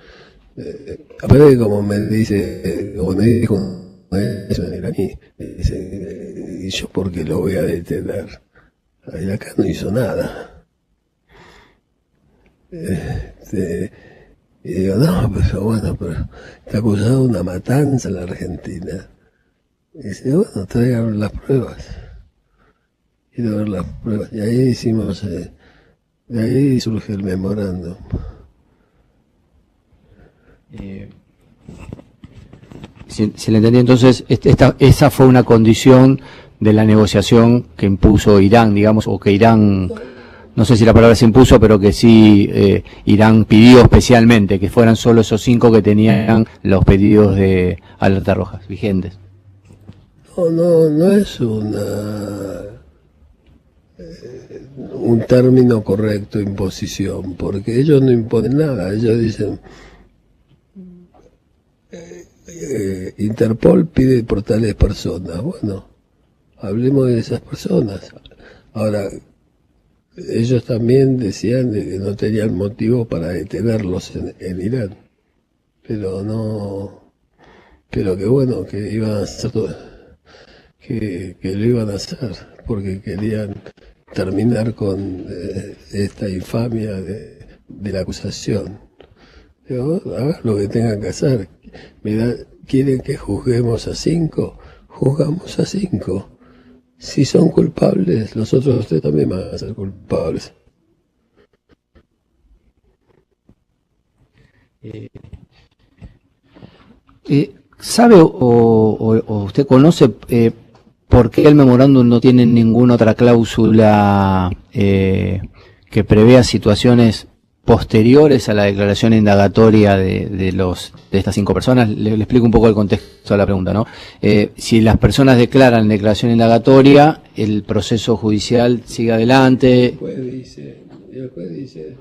Aparte, como me dijo un iraní, ¿y yo por qué lo voy a detener? Ahí acá no hizo nada. Y digo, no, pero bueno, pero está acusado de una matanza en la Argentina. Y dice, bueno, traigan las pruebas. Quiero ver las pruebas. Y ahí hicimos, de ahí surge el memorándum. Si le entendí, entonces, esa fue una condición de la negociación que impuso Irán, digamos, o que Irán, no sé si la palabra se impuso, pero que sí Irán pidió especialmente, que fueran solo esos 5 que tenían los pedidos de alerta rojas vigentes. No es un término correcto, imposición, porque ellos no imponen nada. Ellos dicen, Interpol pide por tales personas. Bueno, hablemos de esas personas. Ahora, ellos también decían de que no tenían motivo para detenerlos en Irán, pero que bueno, que iban a hacer todo. Que lo iban a hacer porque querían terminar con esta infamia de la acusación. Digo, hagan lo que tengan que hacer. ¿Quieren que juzguemos a 5? Juzgamos a 5. Si son culpables, los otros 3 también van a ser culpables. ¿Sabe o usted conoce por qué el memorándum no tiene ninguna otra cláusula que prevea situaciones posteriores a la declaración indagatoria de estas 5 personas? Le explico un poco el contexto de la pregunta, ¿no? Si las personas declaran declaración indagatoria, el proceso judicial sigue adelante. El juez dice...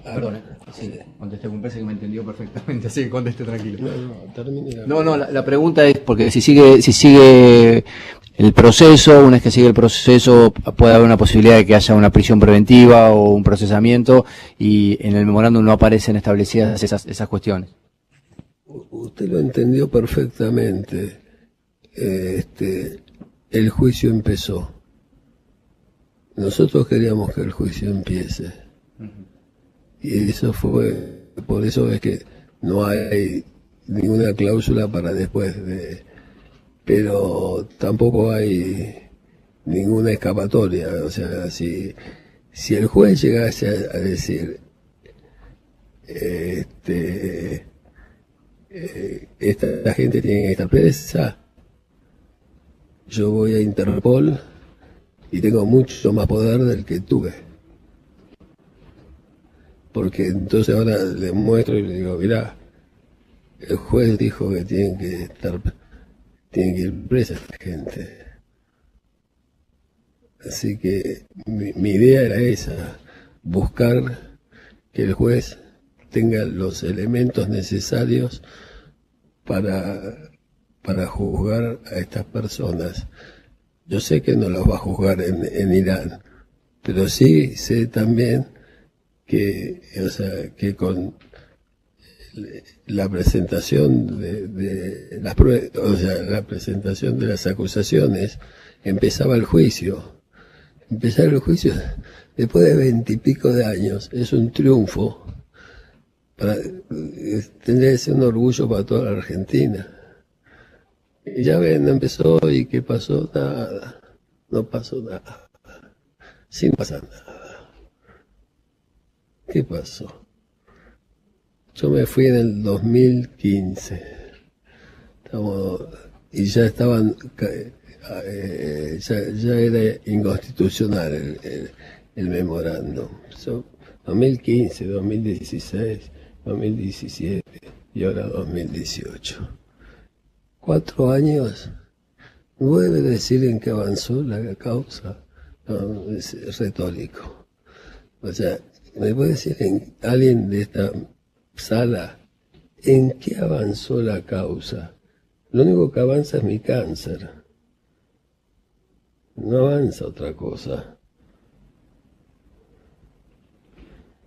Perdón, sí, contesté, me parece que me entendió perfectamente, así que contesté tranquilo. Termine. La pregunta es porque si sigue el proceso, una vez que sigue el proceso, puede haber una posibilidad de que haya una prisión preventiva o un procesamiento, y en el memorándum no aparecen establecidas esas cuestiones. Usted lo entendió perfectamente. El juicio empezó. Nosotros queríamos que el juicio empiece. Y eso fue, por eso es que no hay ninguna cláusula para después pero tampoco hay ninguna escapatoria. O sea, si el juez llegase a decir, esta gente tiene que estar presa, yo voy a Interpol y tengo mucho más poder del que tuve. Porque entonces ahora le muestro y le digo, mirá, el juez dijo que tienen que ir presa esta gente. Así que mi idea era esa, buscar que el juez tenga los elementos necesarios para juzgar a estas personas. Yo sé que no los va a juzgar en Irán, pero sí sé también que con la presentación de las pruebas, la presentación de las acusaciones, empezaba el juicio. Empezar el juicio después de 20 y pico de años es un triunfo. Tendría que ser un orgullo para toda la Argentina. Y ya ven, empezó y ¿qué pasó? Nada. No pasó nada. Sin pasar nada. ¿Qué pasó? Yo me fui en el 2015. Y ya estaban, ya era inconstitucional el memorándum. 2015, 2016, 2017 y ahora 2018. 4 años. No debe decir en qué avanzó la causa. No, es retórico. O sea, ¿me puede decir alguien de esta sala en qué avanzó la causa? Lo único que avanza es mi cáncer. No avanza otra cosa.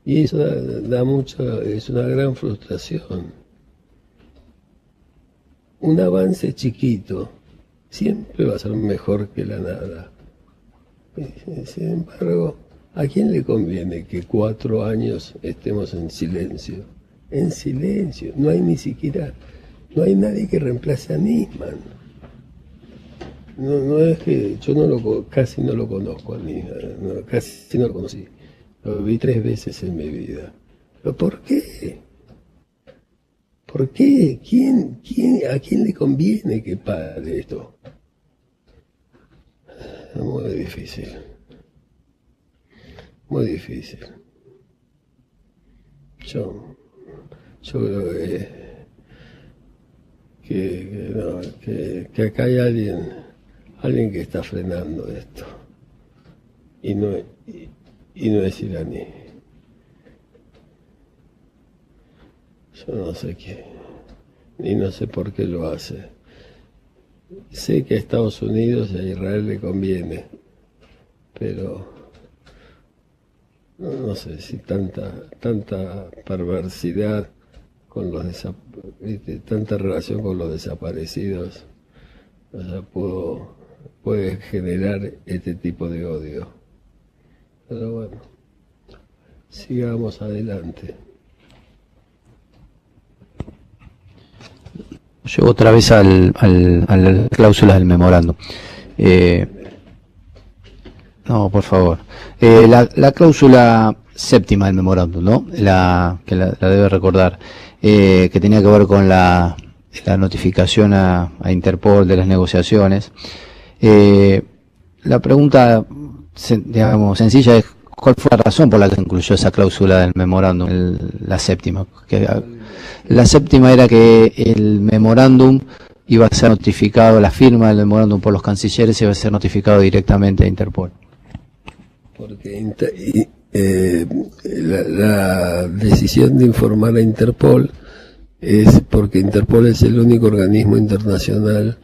Y eso es una gran frustración. Un avance chiquito siempre va a ser mejor que la nada. Sin embargo, ¿a quién le conviene que 4 años estemos en silencio? En silencio. No hay ni siquiera, no hay nadie que reemplace a Nisman. No es que yo casi no lo conozco a Nisman, casi no lo conocí. Lo vi 3 veces en mi vida. ¿Pero por qué? ¿Por qué? ¿A quién le conviene que pare esto? Es muy difícil. Muy difícil. Yo creo que acá hay alguien que está frenando esto. Y no es iraní. Yo no sé qué, ni no sé por qué lo hace. Sé que a Estados Unidos y a Israel le conviene, pero no sé si tanta perversidad con tanta relación con los desaparecidos, o sea, puede generar este tipo de odio. Pero bueno, sigamos adelante. Llego otra vez a las cláusulas del memorándum. No, por favor. La cláusula séptima del memorándum, ¿no? Que la debe recordar, que tenía que ver con la notificación a Interpol de las negociaciones. La pregunta, digamos, sencilla es: ¿cuál fue la razón por la que se incluyó esa cláusula del memorándum, la séptima? La séptima era que el memorándum iba a ser notificado, la firma del memorándum por los cancilleres iba a ser notificado directamente a Interpol. Porque la decisión de informar a Interpol es porque Interpol es el único organismo internacional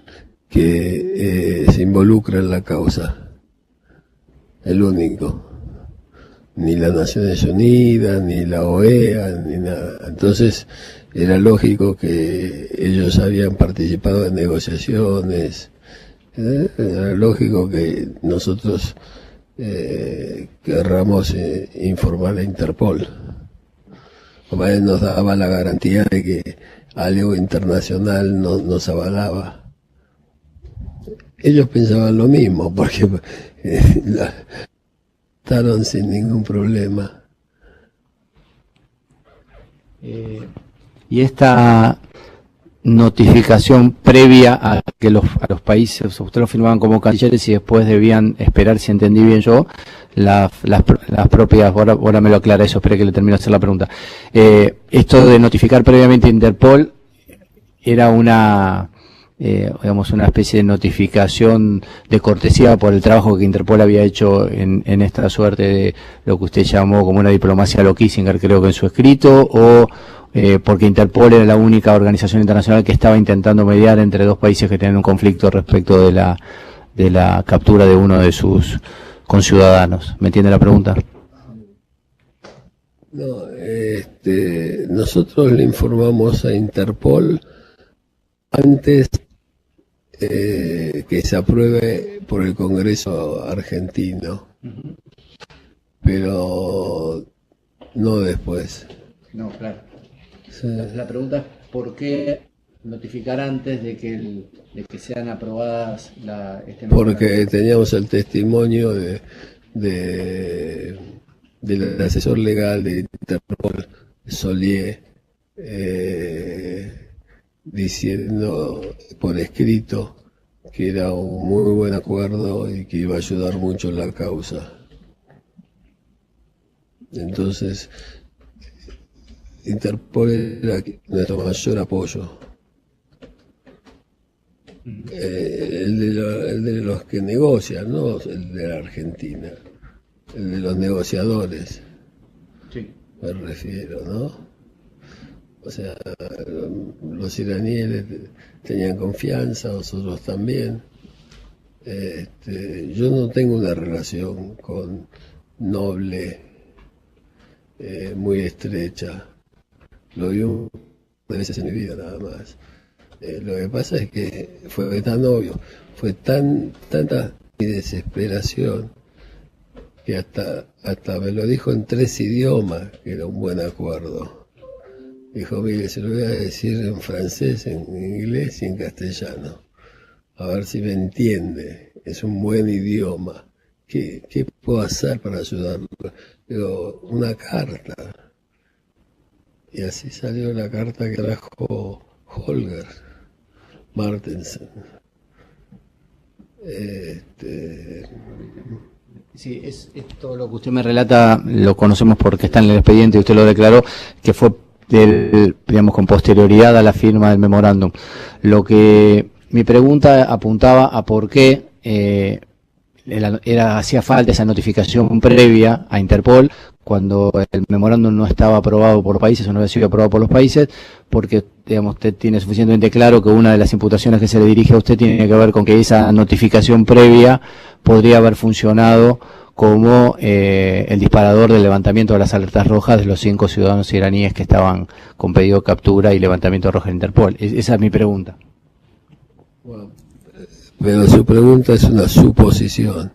que se involucra en la causa. El único. Ni las Naciones Unidas, ni la OEA, ni nada. Entonces era lógico que ellos habían participado en negociaciones. Era lógico que nosotros querramos informar a Interpol. Además nos daba la garantía de que algo internacional nos avalaba. Ellos pensaban lo mismo, porque estaban sin ningún problema. Y esta notificación previa a que a los países, ustedes lo firmaban como cancilleres y después debían esperar, si entendí bien yo, las propias, ahora me lo aclara eso, espere que le termino de hacer la pregunta. Esto de notificar previamente a Interpol era digamos, una especie de notificación de cortesía por el trabajo que Interpol había hecho en esta suerte de lo que usted llamó como una diplomacia a lo Kissinger, creo que en su escrito, o porque Interpol era la única organización internacional que estaba intentando mediar entre dos países que tenían un conflicto respecto de la captura de uno de sus conciudadanos. ¿Me entiende la pregunta? No, nosotros le informamos a Interpol antes que se apruebe por el Congreso argentino, pero no después. No, claro. Sí. La pregunta es: ¿por qué notificar antes de que sean aprobadas Porque teníamos el testimonio del asesor legal de Interpol, Solier, diciendo por escrito que era un muy buen acuerdo y que iba a ayudar mucho en la causa. Entonces, Interpol era nuestro mayor apoyo. El de los que negocian, no el de la Argentina, el de los negociadores. me refiero, ¿no? O sea, los iraníes tenían confianza, nosotros también. Yo no tengo una relación con Noble muy estrecha. Lo vi un par de veces en mi vida nada más. Lo que pasa es que fue tan obvio, fue tanta mi desesperación que hasta me lo dijo en 3 idiomas, que era un buen acuerdo. Dijo, mire, se lo voy a decir en francés, en inglés y en castellano. A ver si me entiende. Es un buen idioma. ¿Qué puedo hacer para ayudarlo? Digo, una carta. Y así salió la carta que trajo Holger Martensen. Sí, es todo lo que usted me relata, lo conocemos porque está en el expediente y usted lo declaró, que fue digamos, con posterioridad a la firma del memorándum. Lo que mi pregunta apuntaba a por qué hacía falta esa notificación previa a Interpol cuando el memorándum no estaba aprobado por los países o no había sido aprobado por los países, porque, digamos, usted tiene suficientemente claro que una de las imputaciones que se le dirige a usted tiene que ver con que esa notificación previa podría haber funcionado como el disparador del levantamiento de las alertas rojas de los 5 ciudadanos iraníes que estaban con pedido de captura y levantamiento rojo en Interpol. Esa es mi pregunta. Bueno, pero su pregunta es una suposición.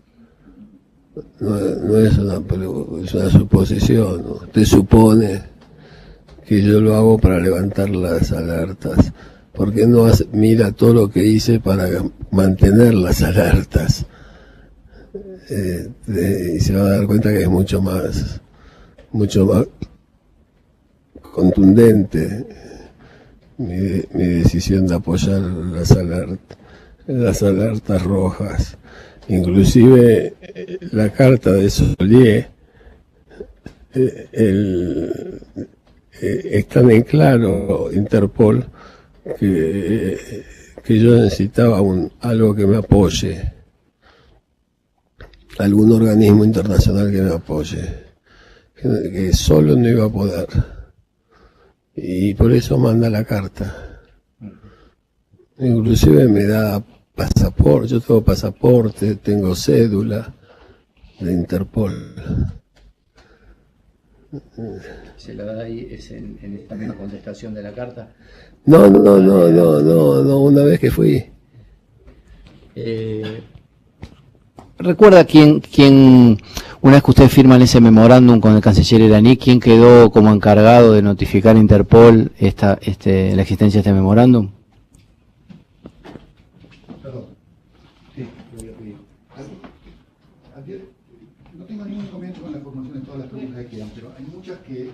No es una pregunta, es una suposición. Usted supone que yo lo hago para levantar las alertas. ¿Por qué no mira todo lo que hice para mantener las alertas? Y se va a dar cuenta que es mucho más contundente mi decisión de apoyar las alertas rojas. Inclusive la carta de Solier está en claro Interpol que yo necesitaba algo que me apoye, algún organismo internacional que me apoye, que solo no iba a poder, y por eso manda la carta. Inclusive me da pasaporte, yo tengo pasaporte, tengo cédula de Interpol. ¿Se la da ahí en esta misma contestación de la carta? No, una vez que fui. ¿Recuerda quién, una vez que ustedes firman ese memorándum con el canciller iraní, quién quedó como encargado de notificar a Interpol la existencia de este memorándum? No tengo ningún inconveniente con la formación de todas las preguntas que quedan, pero hay muchas que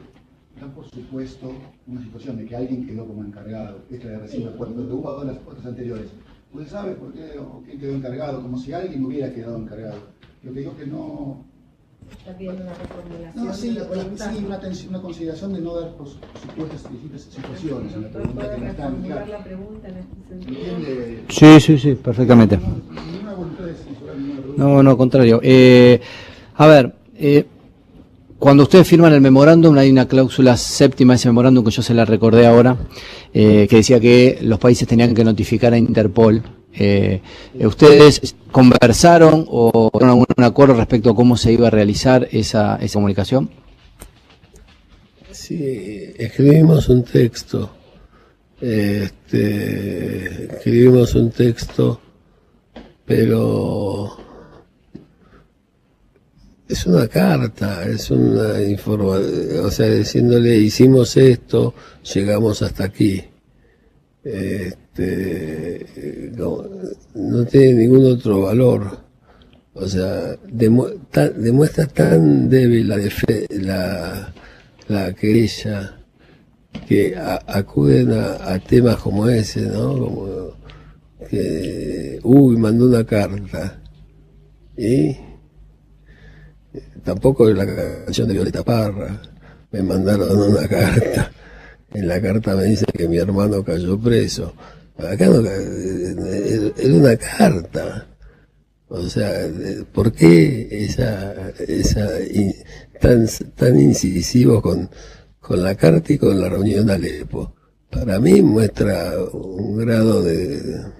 dan por supuesto una situación de que alguien quedó como encargado. Esta de recién me acuerdo, pero hubo las otras anteriores. ¿Usted sabe por qué o quién quedó encargado? Como si alguien hubiera quedado encargado. Lo que digo que no... Está pidiendo una reformulación. No, sí, una consideración de no dar por supuestas distintas situaciones en la pregunta que no están claras. La pregunta en este sentido. ¿Entiende? Sí, perfectamente. Ninguna voluntad de censurar ninguna pregunta. No, contrario. A ver, cuando ustedes firman el memorándum, hay una cláusula séptima de ese memorándum que yo se la recordé ahora, que decía que los países tenían que notificar a Interpol. ¿Ustedes conversaron o tuvieron algún acuerdo respecto a cómo se iba a realizar esa comunicación? Sí, escribimos un texto. Pero es una carta, es una información, o sea, diciéndole hicimos esto, llegamos hasta aquí. No tiene ningún otro valor. O sea, demuestra tan débil la querella que acuden a temas como ese, ¿no? Como que, mandó una carta. Y tampoco la canción de Violeta Parra, me mandaron una carta. En la carta me dice que mi hermano cayó preso. Acá no, era una carta. O sea, ¿por qué tan incisivo con la carta y con la reunión de Alepo? Para mí muestra un grado de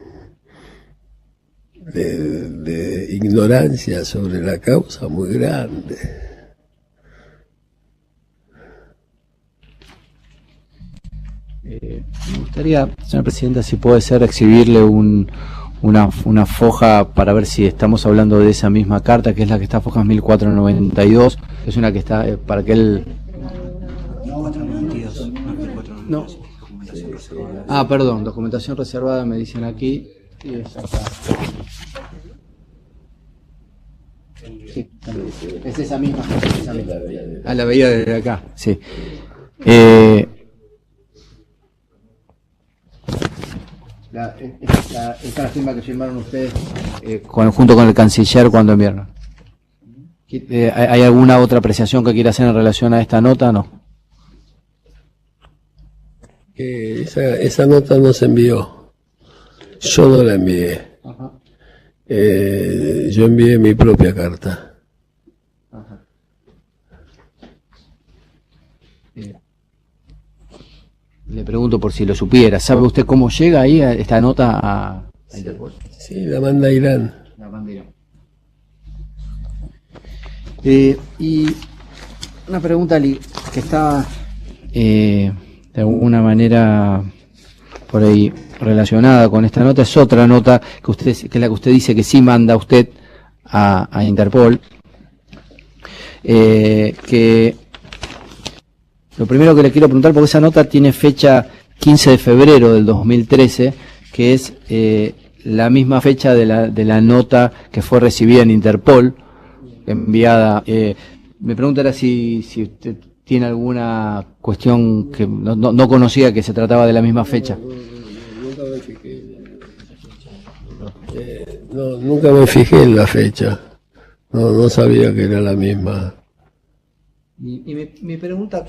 ignorancia sobre la causa muy grande. Me gustaría, señora presidenta, si puede ser exhibirle una foja para ver si estamos hablando de esa misma carta, que es la que está fojas 1492, es una que está para que él... No. Ah, perdón, documentación reservada me dicen aquí. Y es acá. Sí, es esa misma. Ah, la veía desde acá, sí. Esta es la firma que firmaron ustedes junto con el canciller cuando enviaron. ¿Hay alguna otra apreciación que quiera hacer en relación a esta nota? No. Esa nota no se envió. Yo no la envié. Ajá. Yo envié mi propia carta. Ajá. Le pregunto por si lo supiera. ¿Sabe usted cómo llega ahí esta nota a Interpol? Sí, la manda Irán. La manda Irán. Y una pregunta que está de alguna manera por ahí relacionada con esta nota, es otra nota que es la que usted dice que sí manda usted a Interpol, que lo primero que le quiero preguntar, porque esa nota tiene fecha 15 de febrero del 2013, que es la misma fecha de la nota que fue recibida en Interpol, enviada. Me pregunta era si usted tiene alguna cuestión que no conocía que se trataba de la misma fecha. Nunca me fijé. Nunca me fijé en la fecha. No sabía que era la misma. Y mi pregunta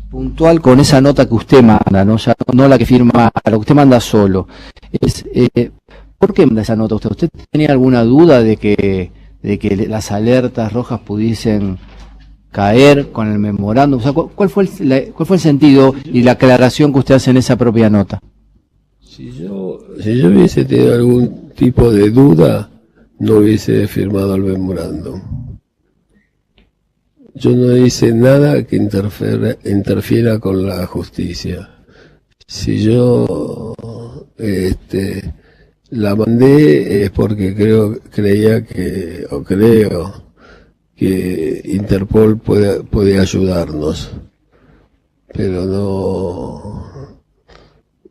puntual con esa nota que usted manda, no la que firma, lo que usted manda solo, es ¿por qué manda esa nota usted? ¿Usted tenía alguna duda de que las alertas rojas pudiesen caer con el memorándum? O sea, ¿cuál fue el sentido y la aclaración que usted hace en esa propia nota? Si yo hubiese tenido algún tipo de duda, no hubiese firmado el memorándum. Yo no hice nada que interfiera con la justicia. Si yo la mandé es porque creo que Interpol puede ayudarnos, pero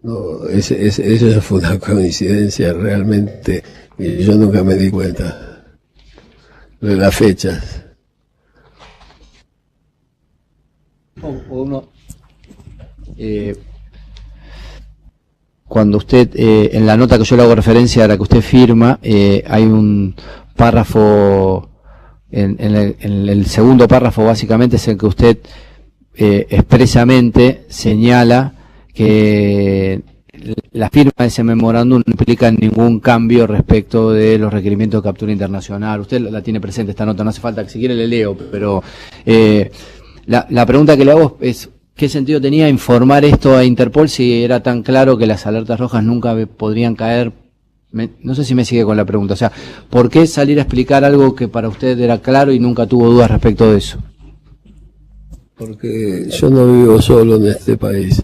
no, eso fue una coincidencia realmente y yo nunca me di cuenta de las fechas. Cuando usted, en la nota que yo le hago referencia a la que usted firma, hay un párrafo, en el segundo párrafo básicamente es el que usted expresamente señala que la firma de ese memorándum no implica ningún cambio respecto de los requerimientos de captura internacional. Usted la tiene presente esta nota, no hace falta que si quiere le leo, pero la pregunta que le hago es ¿qué sentido tenía informar esto a Interpol si era tan claro que las alertas rojas nunca podrían caer? No sé si me sigue con la pregunta. O sea, ¿por qué salir a explicar algo que para usted era claro y nunca tuvo dudas respecto de eso? Porque yo no vivo solo en este país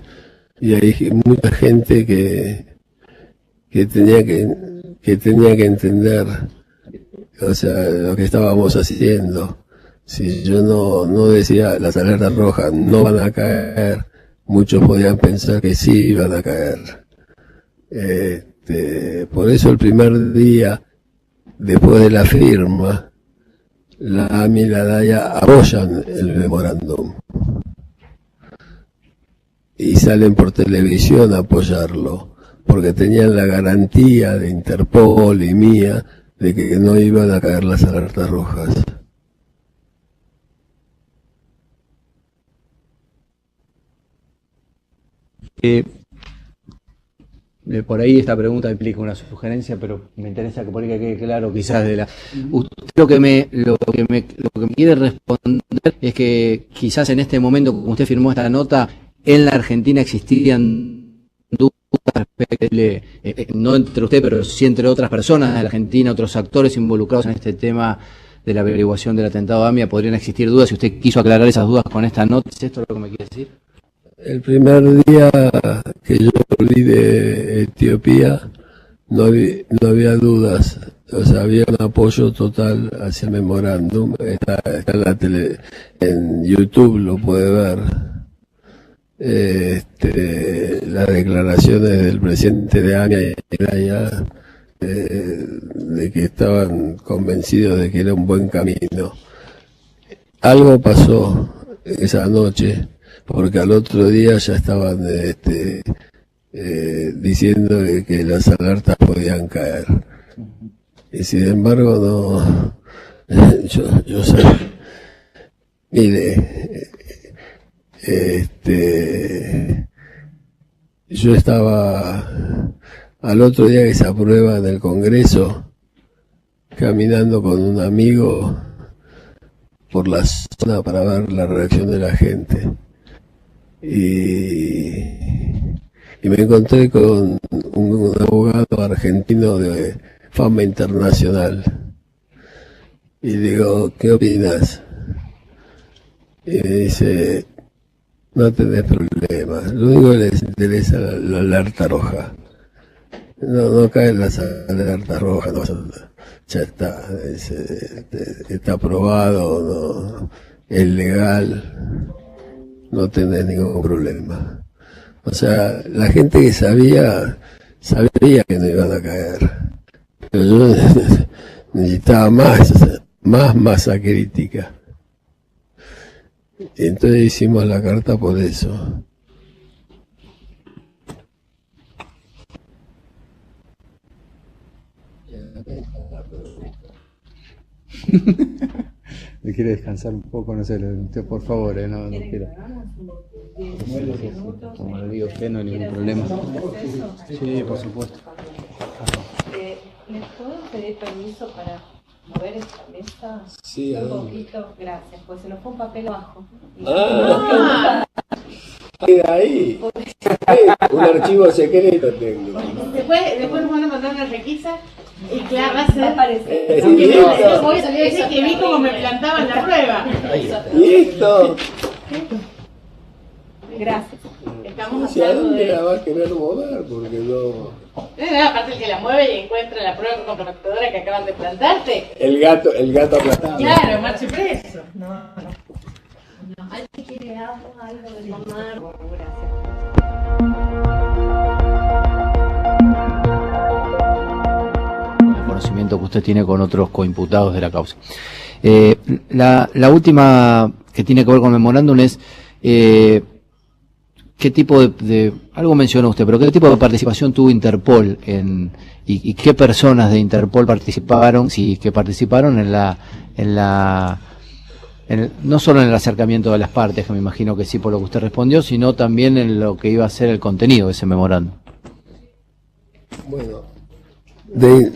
y hay mucha gente que tenía que entender, o sea, lo que estábamos haciendo. Si yo no decía las alertas rojas no van a caer, muchos podían pensar que sí iban a caer. Por eso el primer día, después de la firma, la AMI y la DAIA apoyan el memorándum. Y salen por televisión a apoyarlo, porque tenían la garantía de Interpol y mía de que no iban a caer las alertas rojas. por ahí esta pregunta implica una sugerencia, pero me interesa que por ahí que quede claro quizás de la... Lo que me quiere responder es que quizás en este momento, como usted firmó esta nota, en la Argentina existían dudas respecto, no entre usted, pero sí entre otras personas de la Argentina, otros actores involucrados en este tema de la averiguación del atentado a AMIA. ¿Podrían existir dudas? Si usted quiso aclarar esas dudas con esta nota, ¿es esto lo que me quiere decir? El primer día que yo volví de Etiopía no había dudas, o sea, había un apoyo total hacia el memorándum. Está en la en YouTube lo puede ver. Las declaraciones del presidente de AMIA y Elaya, de que estaban convencidos de que era un buen camino. Algo pasó esa noche, porque al otro día ya estaban diciendo que las alertas podían caer. Y sin embargo no, yo sé, mire, yo estaba al otro día que se aprueba en el Congreso, caminando con un amigo por la zona para ver la reacción de la gente. Y me encontré con un abogado argentino de fama internacional. Y digo, ¿qué opinas? Y me dice, no tenés problema, lo único que les interesa es la alerta roja. No caen las alertas rojas, no, ya está, está aprobado, no, es legal, no tenés ningún problema. O sea, la gente que sabía que no iban a caer, pero yo necesitaba más masa crítica. Y entonces hicimos la carta por eso. ¿Me quiere descansar un poco? No sé, usted por favor, no quiero. Como le digo, usted no hay ningún problema. Sí, por supuesto. ¿Les puedo pedir permiso para mover esta mesa? Sí, un poquito, gracias, pues se nos fue un papel abajo. Ahí. Un archivo secreto tengo. Después nos van a mandar una requisa y claro, va a ser. Voy a salir a decir que vi cómo me plantaban la prueba. ¡Listo! Gracias. Estamos ¿Hacia dónde la va a querer mover? Porque no. Aparte el que la mueve y encuentra la prueba comprometedora que acaban de plantarte. El gato aplastado. Claro, marche preso. ¿Alguien quiere algo de tomar? Gracias. El conocimiento que usted tiene con otros coimputados de la causa. La última que tiene que ver con el memorándum es qué tipo de algo mencionó usted, pero qué tipo de participación tuvo Interpol y qué personas de Interpol participaron, si que participaron no solo en el acercamiento de las partes, que me imagino que sí por lo que usted respondió, sino también en lo que iba a ser el contenido de ese memorándum. Bueno, de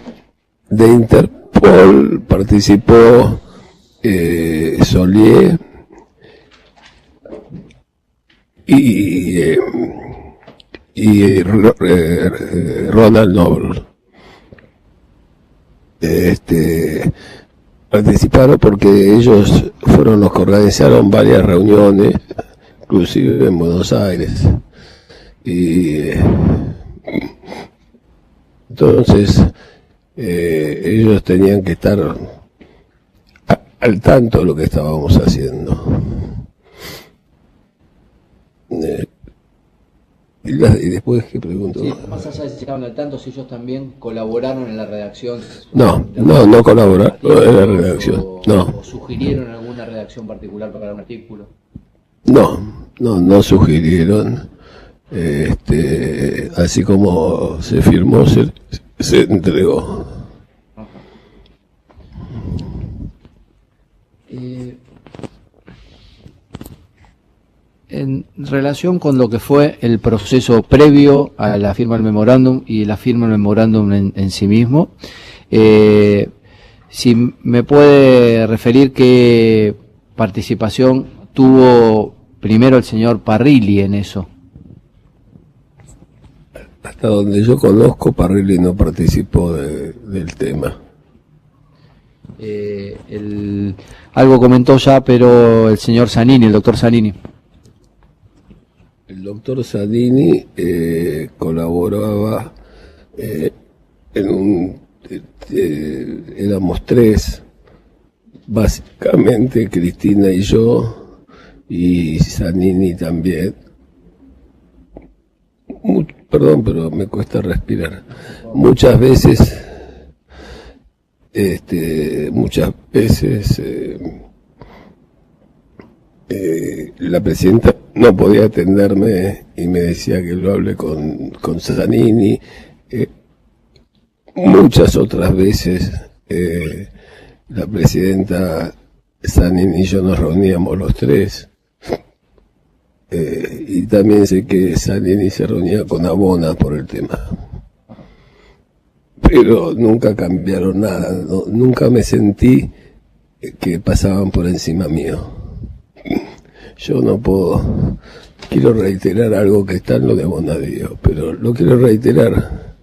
Interpol participó Solier y Ronald Noble. Participaron porque ellos fueron los que organizaron varias reuniones, inclusive en Buenos Aires. Y entonces ellos tenían que estar al tanto de lo que estábamos haciendo. Y después, ¿qué pregunto? Sí, más allá de si estaban al tanto, si ellos también colaboraron en la redacción. No colaboraron en la redacción. ¿O sugirieron alguna redacción particular para un artículo? No sugirieron. Así como se firmó, se entregó. En relación con lo que fue el proceso previo a la firma del memorándum y la firma del memorándum en sí mismo, si me puede referir qué participación tuvo primero el señor Parrilli en eso. Hasta donde yo conozco, Parrilli no participó del tema. Algo comentó ya, pero el señor Zanini, el doctor Zanini. El doctor Zanini colaboraba éramos tres, básicamente Cristina y yo, y Zanini también. Perdón, pero me cuesta respirar. Muchas veces la presidenta no podía atenderme y me decía que lo hable con Zanini. Muchas otras veces la presidenta Zanini y yo nos reuníamos los tres. Y también sé que Zanini se reunía con Abona por el tema. Pero nunca cambiaron nada, nunca me sentí que pasaban por encima mío. Yo no puedo, quiero reiterar algo que está en lo de Bonadío, pero lo quiero reiterar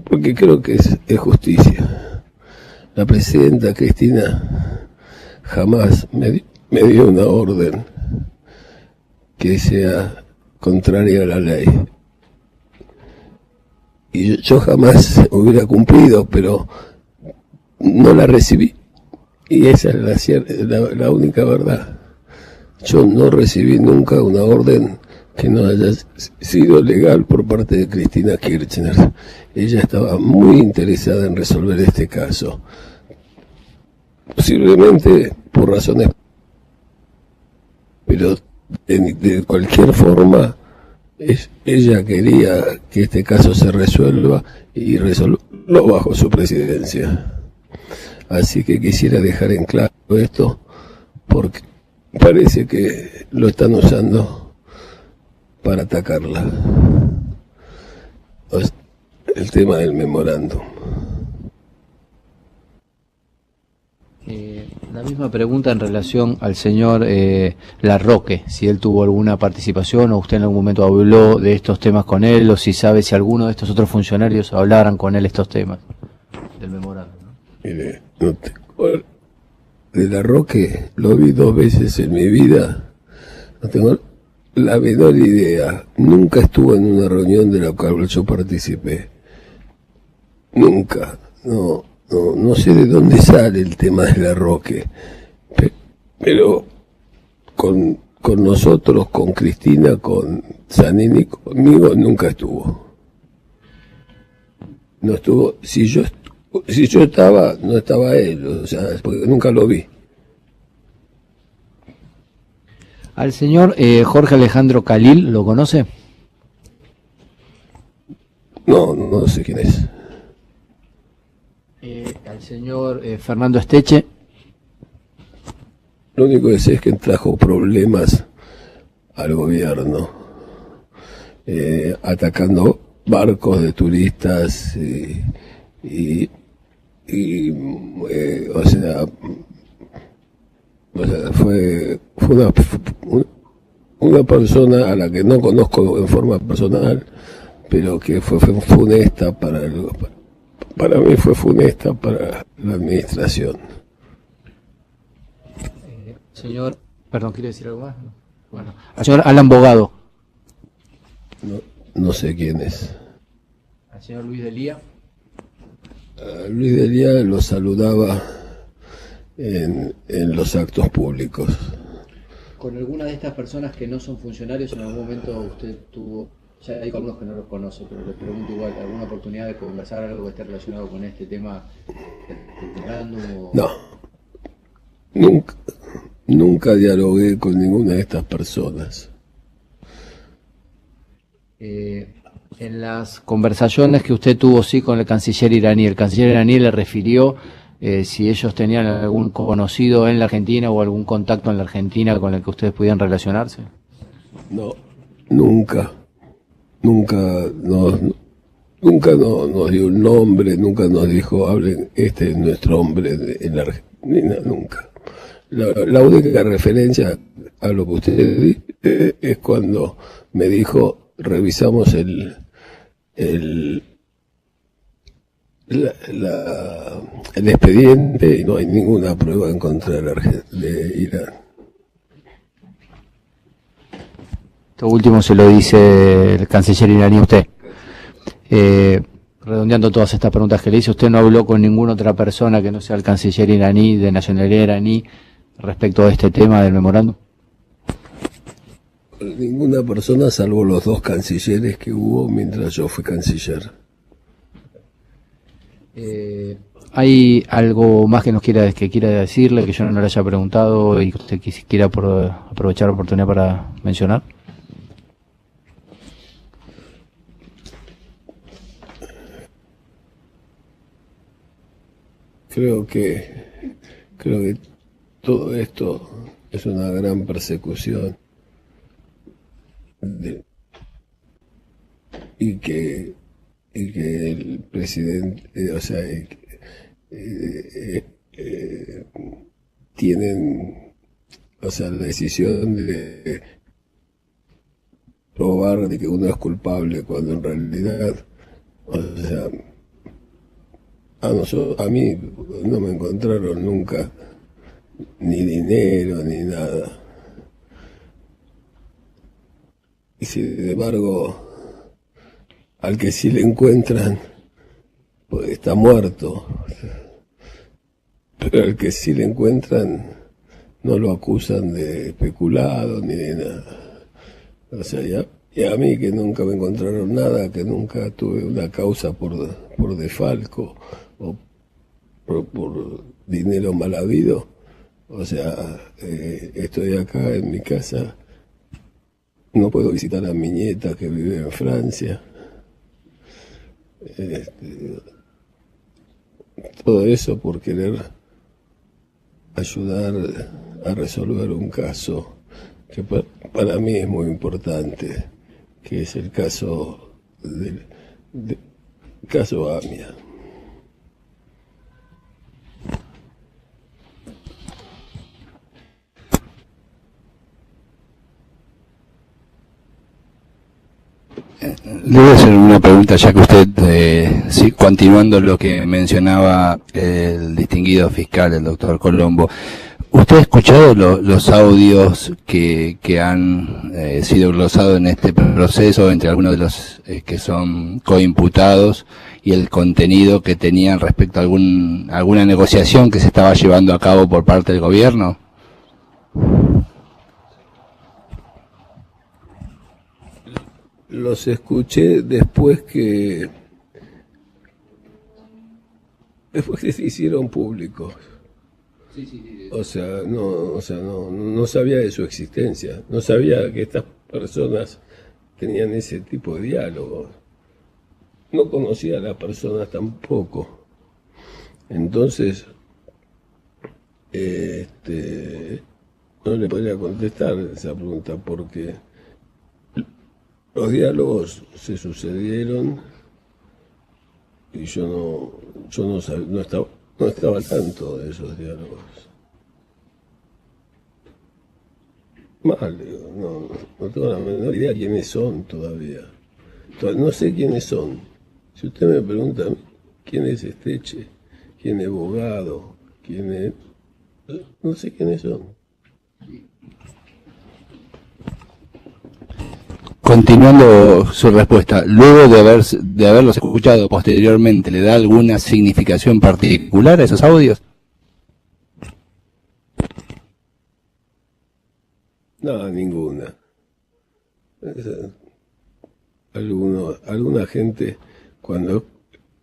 porque creo que es justicia. La presidenta Cristina jamás me dio una orden que sea contraria a la ley. Y yo jamás hubiera cumplido, pero no la recibí. Y esa es la única verdad. Yo no recibí nunca una orden que no haya sido legal por parte de Cristina Kirchner. Ella estaba muy interesada en resolver este caso. Posiblemente por razones, pero de cualquier forma, ella quería que este caso se resuelva y resolverlo bajo su presidencia. Así que quisiera dejar en claro esto, porque parece que lo están usando para atacarla. El tema del memorándum. La misma pregunta en relación al señor Larroque, si él tuvo alguna participación o usted en algún momento habló de estos temas con él, o si sabe si alguno de estos otros funcionarios hablaran con él estos temas del memorándum, ¿no? Mire, de Larroque lo vi 2 veces en mi vida, no tengo la menor idea, nunca estuve en una reunión de la cual yo participé, nunca, no sé de dónde sale el tema de Larroque, pero con nosotros, con Cristina, con Zanini, conmigo, nunca estuvo. No estuvo, si yo estaba, no estaba él, o sea, porque nunca lo vi. Al señor Jorge Alejandro Khalil, ¿lo conoce? No sé quién es. Al señor Fernando Esteche. Lo único que sé es que trajo problemas al gobierno, atacando barcos de turistas o sea, fue una persona a la que no conozco en forma personal, pero que fue funesta para mí fue funesta para la administración. Señor, perdón, ¿quiere decir algo más? Bueno, al señor Alan Bogado. No sé quién es. Al señor Luis Delía. Luis Delía lo saludaba en los actos públicos. ¿Con alguna de estas personas que no son funcionarios en algún momento usted tuvo, ya hay algunos que no los conoce, pero les pregunto igual, alguna oportunidad de conversar algo que esté relacionado con este tema? No, nunca dialogué con ninguna de estas personas. En las conversaciones que usted tuvo sí con el canciller iraní le refirió si ellos tenían algún conocido en la Argentina o algún contacto en la Argentina con el que ustedes pudieran relacionarse. No, nunca nos dio un nombre, nunca nos dijo, hablen, este es nuestro hombre en la Argentina, nunca. La única referencia a lo que usted dice es cuando me dijo, revisamos el expediente y no hay ninguna prueba en contra de Irán. Esto último se lo dice el canciller iraní a usted. Redondeando todas estas preguntas que le hice, ¿usted no habló con ninguna otra persona que no sea el canciller iraní, de nacionalidad iraní, respecto a este tema del memorándum? Ninguna persona, salvo los 2 cancilleres que hubo mientras yo fui canciller. ¿Hay algo más que quiera decirle, que yo no le haya preguntado y que usted quiera aprovechar la oportunidad para mencionar? Creo que todo esto es una gran persecución y que el presidente, tienen, la decisión de probar de que uno es culpable cuando en realidad, a mí no me encontraron nunca ni dinero ni nada. Y sin embargo, al que sí le encuentran, pues está muerto. Pero al que sí le encuentran, no lo acusan de especulado ni de nada. Y a mí, que nunca me encontraron nada, que nunca tuve una causa por desfalco o por dinero mal habido, estoy acá en mi casa, no puedo visitar a mi nieta que vive en Francia. Todo eso por querer ayudar a resolver un caso que para mí es muy importante, que es el caso caso AMIA. Le voy a hacer una pregunta, ya que usted, continuando lo que mencionaba el distinguido fiscal, el doctor Colombo. ¿Usted ha escuchado los audios que han sido glosados en este proceso entre algunos de los que son coimputados y el contenido que tenían respecto a alguna negociación que se estaba llevando a cabo por parte del gobierno? Los escuché después que se hicieron públicos. No sabía de su existencia, no sabía que estas personas tenían ese tipo de diálogo. No conocía a las personas tampoco. Entonces, no le podría contestar esa pregunta porque los diálogos se sucedieron y yo no estaba al tanto de esos diálogos. No tengo la menor idea quiénes son todavía. No sé quiénes son. Si usted me pregunta a mí, quién es Esteche, quién es Bogado, quién es... No sé quiénes son. Continuando su respuesta, luego de haberlos escuchado posteriormente, ¿le da alguna significación particular a esos audios? No, ninguna. Alguna gente, cuando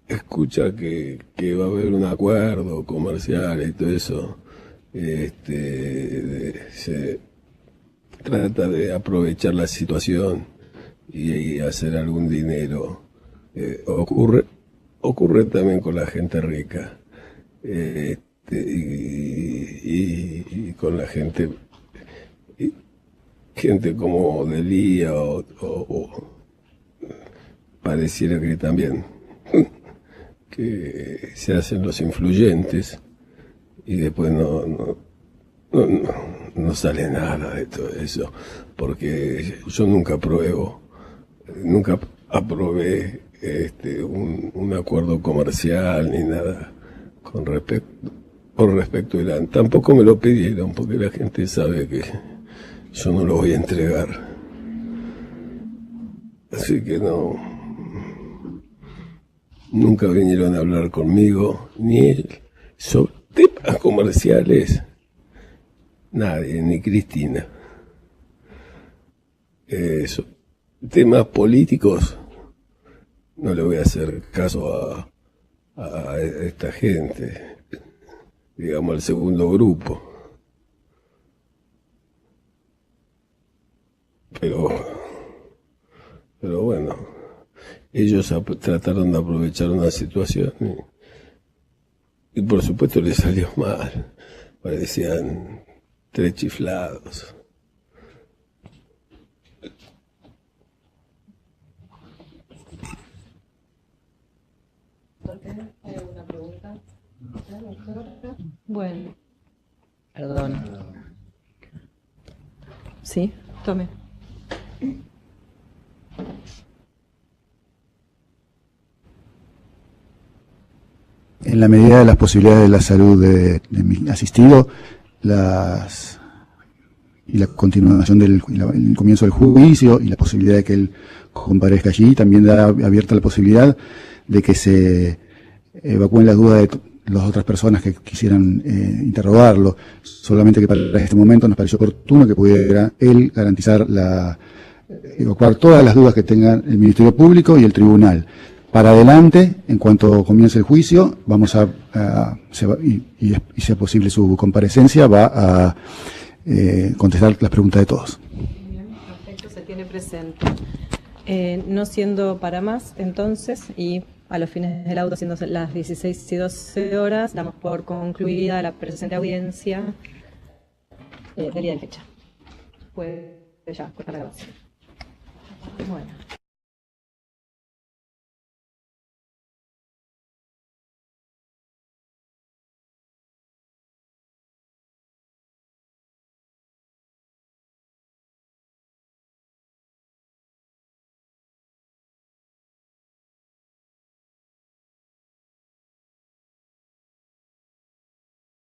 escucha que va a haber un acuerdo comercial y todo eso, se trata de aprovechar la situación y hacer algún dinero. Ocurre también con la gente rica. y con la gente como Delía o pareciera que también que se hacen los influyentes y después no sale nada de todo eso, porque yo nunca aprobé un acuerdo comercial ni nada con respecto a Irán. Tampoco me lo pidieron, porque la gente sabe que yo no lo voy a entregar. Así que nunca vinieron a hablar conmigo, ni sobre temas comerciales, nadie, ni Cristina. Temas políticos, no le voy a hacer caso a esta gente, digamos al segundo grupo. Pero bueno, ellos trataron de aprovechar una situación y por supuesto les salió mal. Parecían tres chiflados. ¿Hay alguna pregunta? Bueno, perdón. Sí, tome. En la medida de las posibilidades de la salud de mi asistido, y la continuación el comienzo del juicio y la posibilidad de que él comparezca allí, también da abierta la posibilidad de que se evacúen las dudas de las otras personas que quisieran interrogarlo, solamente que para este momento nos pareció oportuno que pudiera él garantizar evacuar todas las dudas que tengan el Ministerio Público y el Tribunal. Para adelante, en cuanto comience el juicio, vamos y sea posible su comparecencia, va a contestar las preguntas de todos. Bien, perfecto, se tiene presente. No siendo para más, entonces, y a los fines del auto, siendo las 16:12 horas, damos por concluida la presente audiencia del día de fecha. Pues ya, corta la grabación. Bueno.